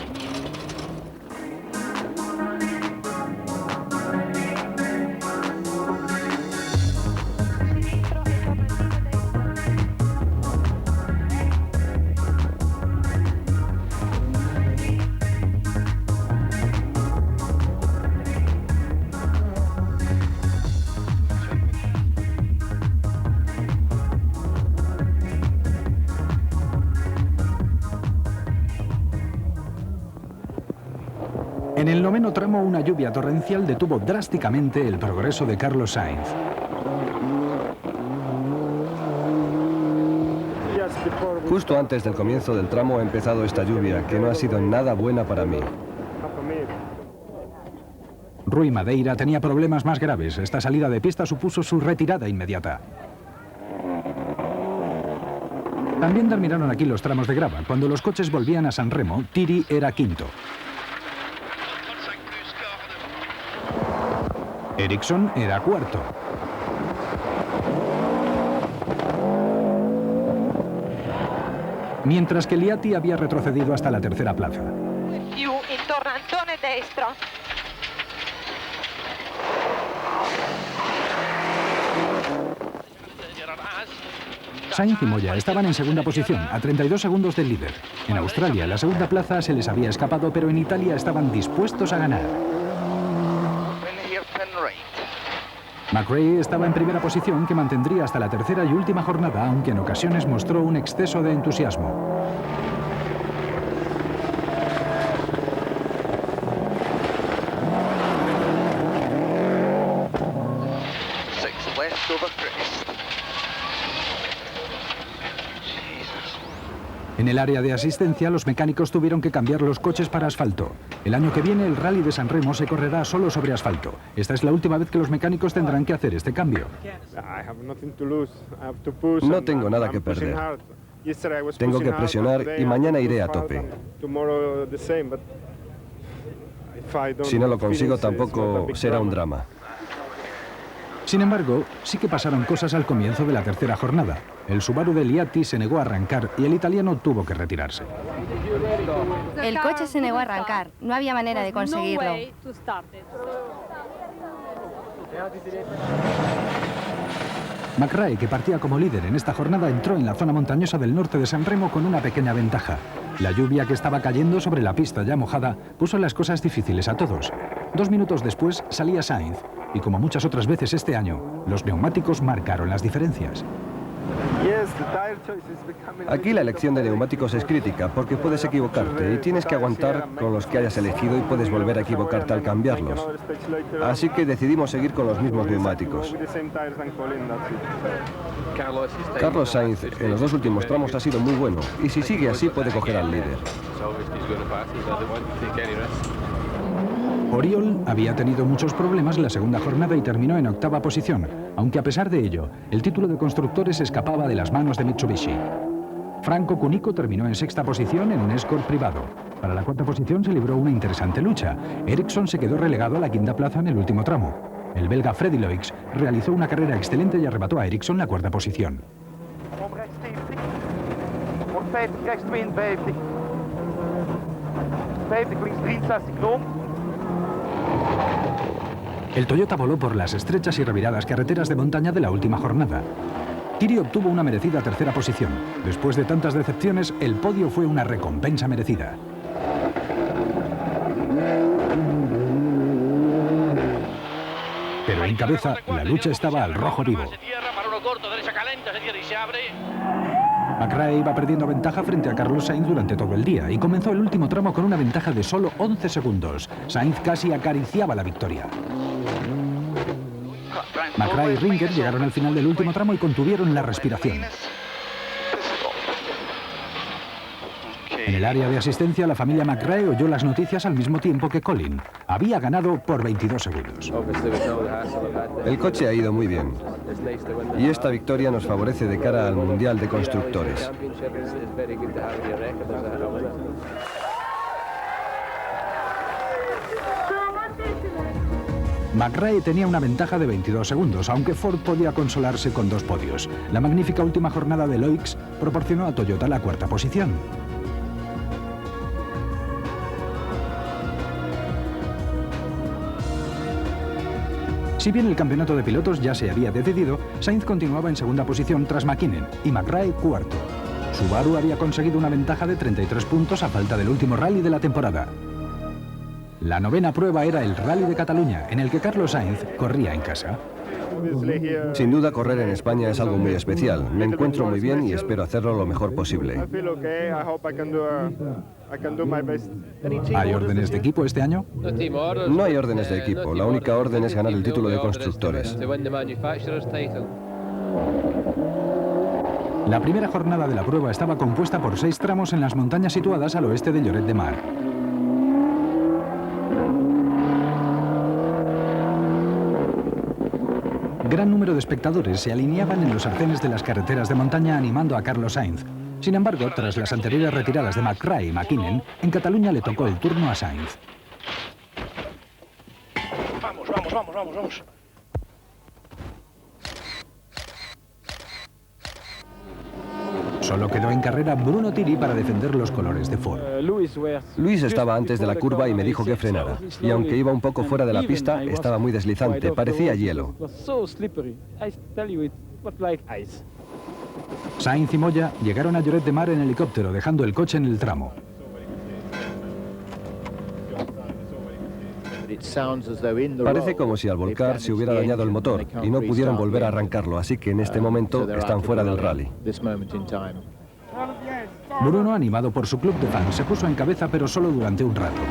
En el noveno tramo, una lluvia torrencial detuvo drásticamente el progreso de Carlos Sainz. Justo antes del comienzo del tramo ha empezado esta lluvia, que no ha sido nada buena para mí. Rui Madeira tenía problemas más graves. Esta salida de pista supuso su retirada inmediata. También terminaron aquí los tramos de grava. Cuando los coches volvían a San Remo, Thierry era quinto. Ericsson era cuarto. Mientras que Liatti había retrocedido hasta la tercera plaza. Più il tornantone destro. Sainz y Moya estaban en segunda posición, a 32 segundos del líder. En Australia, la segunda plaza se les había escapado, pero en Italia estaban dispuestos a ganar. McRae estaba en primera posición, que mantendría hasta la tercera y última jornada, aunque en ocasiones mostró un exceso de entusiasmo. En el área de asistencia, los mecánicos tuvieron que cambiar los coches para asfalto. El año que viene, el Rally de San Remo se correrá solo sobre asfalto. Esta es la última vez que los mecánicos tendrán que hacer este cambio. No tengo nada que perder. Tengo que presionar y mañana iré a tope. Si no lo consigo, tampoco será un drama. Sin embargo, sí que pasaron cosas al comienzo de la tercera jornada. El Subaru de Liatti se negó a arrancar y el italiano tuvo que retirarse. El coche se negó a arrancar. No había manera de conseguirlo. McRae, que partía como líder en esta jornada, entró en la zona montañosa del norte de San Remo con una pequeña ventaja. La lluvia que estaba cayendo sobre la pista ya mojada puso las cosas difíciles a todos. 2 minutos después salía Sainz, y como muchas otras veces este año, los neumáticos marcaron las diferencias. Aquí la elección de neumáticos es crítica, porque puedes equivocarte y tienes que aguantar con los que hayas elegido y puedes volver a equivocarte al cambiarlos. Así que decidimos seguir con los mismos neumáticos. Carlos Sainz en los 2 últimos tramos ha sido muy bueno, y si sigue así puede coger al líder. Oriol había tenido muchos problemas la segunda jornada y terminó en 8ª posición, aunque a pesar de ello, el título de constructores escapaba de las manos de Mitsubishi. Franco Cunico terminó en 6ª posición en un Escort privado. Para la 4ª posición se libró una interesante lucha. Ericsson se quedó relegado a la 5ª plaza en el último tramo. El belga Freddy Loix realizó una carrera excelente y arrebató a Ericsson la 4ª posición. El Toyota voló por las estrechas y reviradas carreteras de montaña de la última jornada. Thierry obtuvo una merecida 3ª posición. Después de tantas decepciones, el podio fue una recompensa merecida. Pero en cabeza, la lucha estaba al rojo vivo. McRae iba perdiendo ventaja frente a Carlos Sainz durante todo el día y comenzó el último tramo con una ventaja de solo 11 segundos. Sainz casi acariciaba la victoria. McRae y Rinker llegaron al final del último tramo y contuvieron la respiración. En el área de asistencia, la familia McRae oyó las noticias al mismo tiempo que Colin. había ganado por 22 segundos. El coche ha ido muy bien. Y esta victoria nos favorece de cara al Mundial de Constructores. McRae tenía una ventaja de 22 segundos, aunque Ford podía consolarse con 2 podios. La magnífica última jornada de Loix proporcionó a Toyota la 4ª posición. Si bien el campeonato de pilotos ya se había decidido, Sainz continuaba en 2ª posición tras McKinnon y McRae 4º. Subaru había conseguido una ventaja de 33 puntos a falta del último rally de la temporada. La 9ª prueba era el Rally de Cataluña, en el que Carlos Sainz corría en casa. Sin duda, correr en España es algo muy especial. Me encuentro muy bien y espero hacerlo lo mejor posible. ¿Hay órdenes de equipo este año? No hay órdenes de equipo. La única orden es ganar el título de constructores. La primera jornada de la prueba estaba compuesta por 6 tramos en las montañas situadas al oeste de Lloret de Mar. Gran número de espectadores se alineaban en los arcenes de las carreteras de montaña animando a Carlos Sainz. Sin embargo, tras las anteriores retiradas de McRae y McKinnon, en Cataluña le tocó el turno a Sainz. Vamos, vamos, vamos, vamos, vamos. Solo quedó en carrera Bruno Tiri para defender los colores de Ford. Luis estaba antes de la curva y me dijo que frenara. Y aunque iba un poco fuera de la pista, estaba muy deslizante, parecía hielo. Sainz y Moya llegaron a Lloret de Mar en helicóptero, dejando el coche en el tramo. Parece como si al volcar se hubiera dañado el motor y no pudieron volver a arrancarlo, así que en este momento están fuera del rally. Bruno, animado por su club de fans, se puso en cabeza, pero solo durante un rato.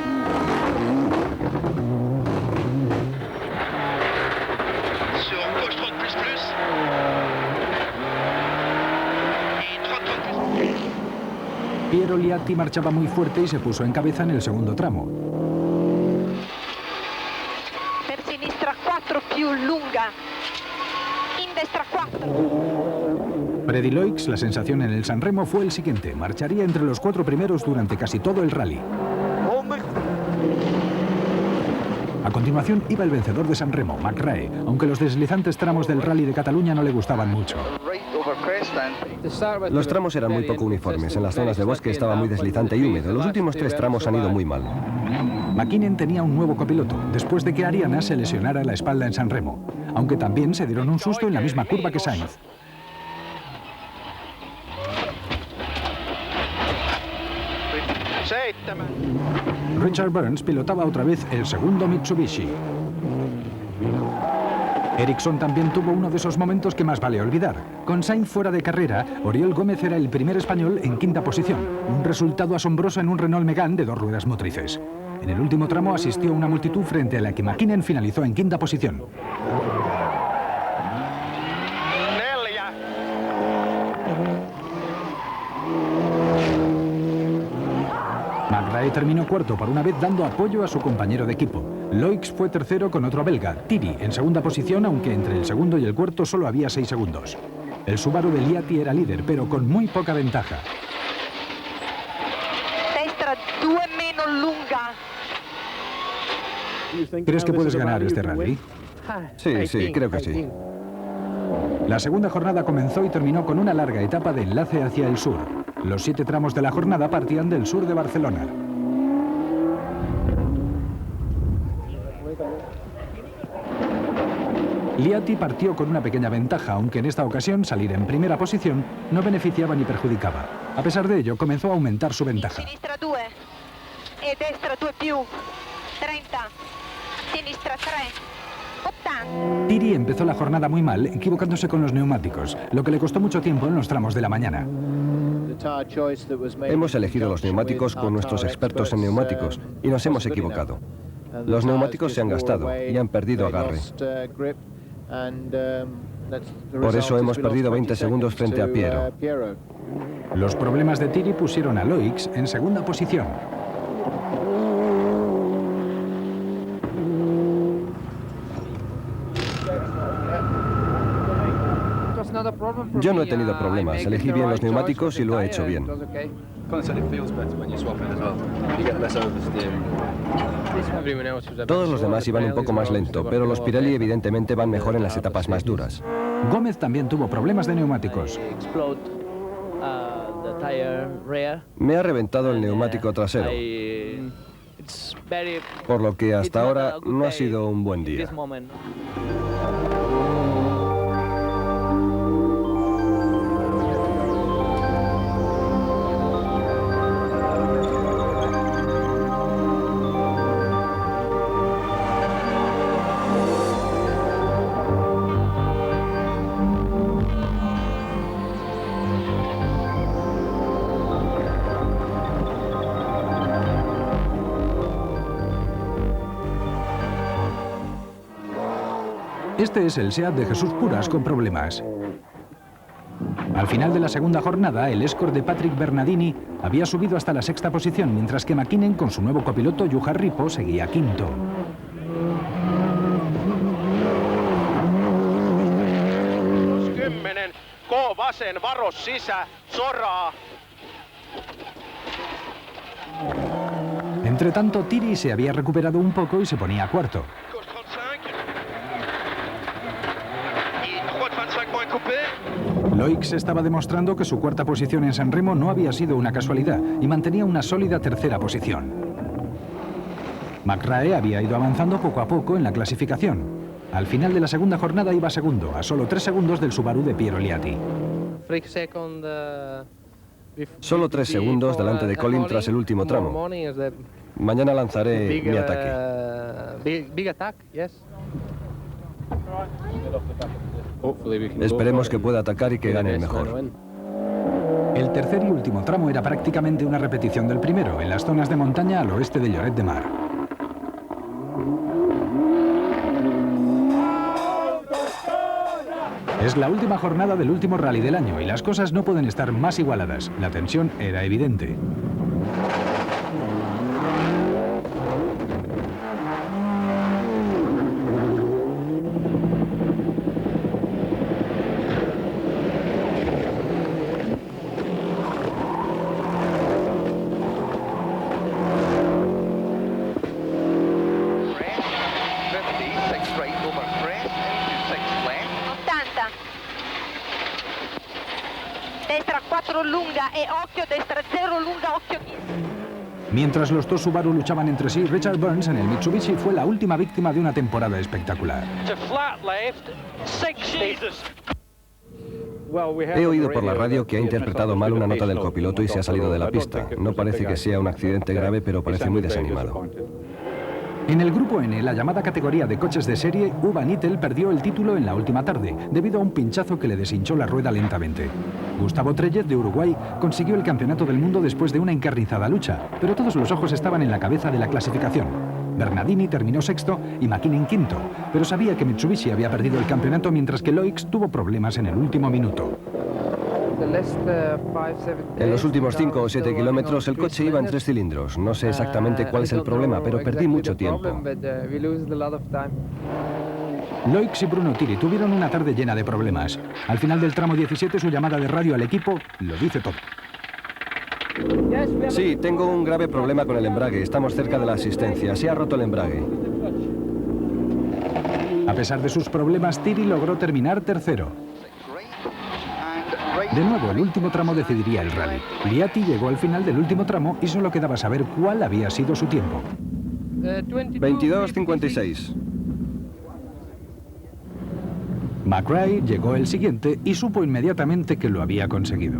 Piero Liatti marchaba muy fuerte y se puso en cabeza en el segundo tramo. Per sinistra 4 più lunga. In destra 4. Freddy Loix, la sensación en el Sanremo, fue el siguiente. Marcharía entre los 4 primeros durante casi todo el rally. A continuación iba el vencedor de Sanremo, McRae, aunque los deslizantes tramos del Rally de Cataluña no le gustaban mucho. Los tramos eran muy poco uniformes. En las zonas de bosque estaba muy deslizante y húmedo. Los últimos 3 tramos han ido muy mal. McKinnon tenía un nuevo copiloto, después de que Ariana se lesionara la espalda en Sanremo, aunque también se dieron un susto en la misma curva que Sainz. Richard Burns pilotaba otra vez el segundo Mitsubishi. Ericsson también tuvo uno de esos momentos que más vale olvidar. Con Sainz fuera de carrera, Oriol Gómez era el primer español en 5ª posición, un resultado asombroso en un Renault Megane de 2 ruedas motrices. En el último tramo asistió una multitud frente a la que McKinnon finalizó en 5ª posición. McRae terminó 4º por una vez dando apoyo a su compañero de equipo. Loix fue 3º con otro belga, Tiri, en 2ª posición, aunque entre el segundo y el cuarto solo había 6 segundos. El Subaru de Liatti era líder, pero con muy poca ventaja. Destra 2 meno lunga. ¿Crees que puedes ganar este rally? Sí, creo que sí. La segunda jornada comenzó y terminó con una larga etapa de enlace hacia el sur. Los 7 tramos de la jornada partían del sur de Barcelona. Liatti partió con una pequeña ventaja, aunque en esta ocasión salir en primera posición no beneficiaba ni perjudicaba. A pesar de ello, comenzó a aumentar su ventaja. Sinistra 2 e destra 2 più. 30. Sinistra 3. 80. Tiri empezó la jornada muy mal, equivocándose con los neumáticos, lo que le costó mucho tiempo en los tramos de la mañana. Hemos elegido los neumáticos con nuestros expertos en neumáticos y nos hemos equivocado. Los neumáticos se han gastado y han perdido agarre. Por eso hemos perdido 20 segundos frente a Piero. Los problemas de Tiri pusieron a Loix en 2ª posición. Yo no he tenido problemas. Elegí bien los neumáticos y lo he hecho bien. Todos los demás iban un poco más lento, pero los Pirelli evidentemente van mejor en las etapas más duras. Gómez también tuvo problemas de neumáticos. Me ha reventado el neumático trasero, por lo que hasta ahora no ha sido un buen día. Este es el SEAT de Jesús Puras con problemas. Al final de la segunda jornada, el Escort de Patrick Bernardini había subido hasta la sexta posición, mientras que Mäkinen, con su nuevo copiloto Juha Ripo, seguía quinto. Entre tanto, Thierry se había recuperado un poco y se ponía cuarto. Loix estaba demostrando que su cuarta posición en San Remo no había sido una casualidad y mantenía una sólida tercera posición. McRae había ido avanzando poco a poco en la clasificación. Al final de la segunda jornada iba segundo, a solo 3 segundos del Subaru de Piero Liatti. Solo 3 segundos delante de Colin tras el último tramo. Mañana lanzaré mi ataque. Esperemos que pueda atacar y que gane el mejor. El tercer y último tramo era prácticamente una repetición del primero, en las zonas de montaña al oeste de Lloret de Mar. Es la última jornada del último rally del año y las cosas no pueden estar más igualadas. La tensión era evidente. Mientras los dos Subaru luchaban entre sí, Richard Burns en el Mitsubishi fue la última víctima de una temporada espectacular. He oído por la radio que ha interpretado mal una nota del copiloto y se ha salido de la pista. No parece que sea un accidente grave, pero parece muy desanimado. En el grupo N, la llamada categoría de coches de serie, Uva Nittel perdió el título en la última tarde, debido a un pinchazo que le deshinchó la rueda lentamente. Gustavo Trellet, de Uruguay, consiguió el campeonato del mundo después de una encarnizada lucha, pero todos los ojos estaban en la cabeza de la clasificación. Bernardini terminó sexto y Mäkinen quinto, pero sabía que Mitsubishi había perdido el campeonato mientras que Loix tuvo problemas en el último minuto. En los últimos 5 o 7 kilómetros el coche iba en 3 cilindros. No sé exactamente cuál es el problema, pero perdí mucho tiempo. Loix y Bruno Thierry tuvieron una tarde llena de problemas. Al final del tramo 17, su llamada de radio al equipo lo dice todo. Sí, tengo un grave problema con el embrague. Estamos cerca de la asistencia. Se ha roto el embrague. A pesar de sus problemas, Thierry logró terminar tercero. De nuevo, el último tramo decidiría el rally. Liatti llegó al final del último tramo y solo quedaba saber cuál había sido su tiempo. 22:56. McRae llegó el siguiente y supo inmediatamente que lo había conseguido.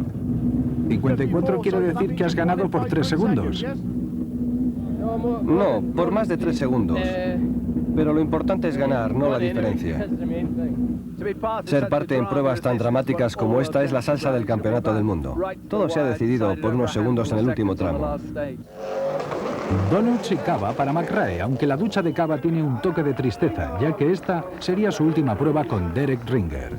54 quiere decir que has ganado por 3 segundos. No, por más de 3 segundos. Pero lo importante es ganar, no la diferencia. Ser parte en pruebas tan dramáticas como esta es la salsa del campeonato del mundo. Todo se ha decidido por unos segundos en el último tramo. Donuts y cava para McRae, aunque la ducha de cava tiene un toque de tristeza, ya que esta sería su última prueba con Derek Ringer.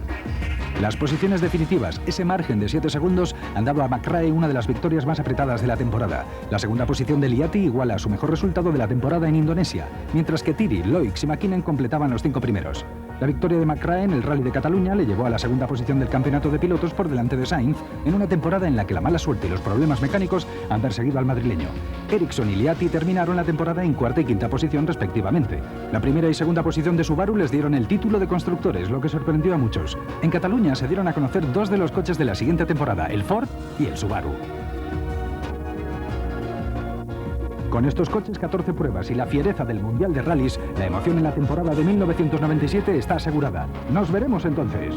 Las posiciones definitivas, ese margen de 7 segundos, han dado a McRae una de las victorias más apretadas de la temporada. La segunda posición de Liatti iguala a su mejor resultado de la temporada en Indonesia, mientras que Thierry, Loix y Mäkinen completaban los 5 primeros. La victoria de McRae en el Rally de Cataluña le llevó a la segunda posición del campeonato de pilotos por delante de Sainz, en una temporada en la que la mala suerte y los problemas mecánicos han perseguido al madrileño. Ericsson y Liatti terminaron la temporada en cuarta y quinta posición respectivamente. La primera y segunda posición de Subaru les dieron el título de constructores, lo que sorprendió a muchos. En Cataluña se dieron a conocer dos de los coches de la siguiente temporada, el Ford y el Subaru. Con estos coches, 14 pruebas y la fiereza del Mundial de Rallys, la emoción en la temporada de 1997 está asegurada. Nos veremos entonces.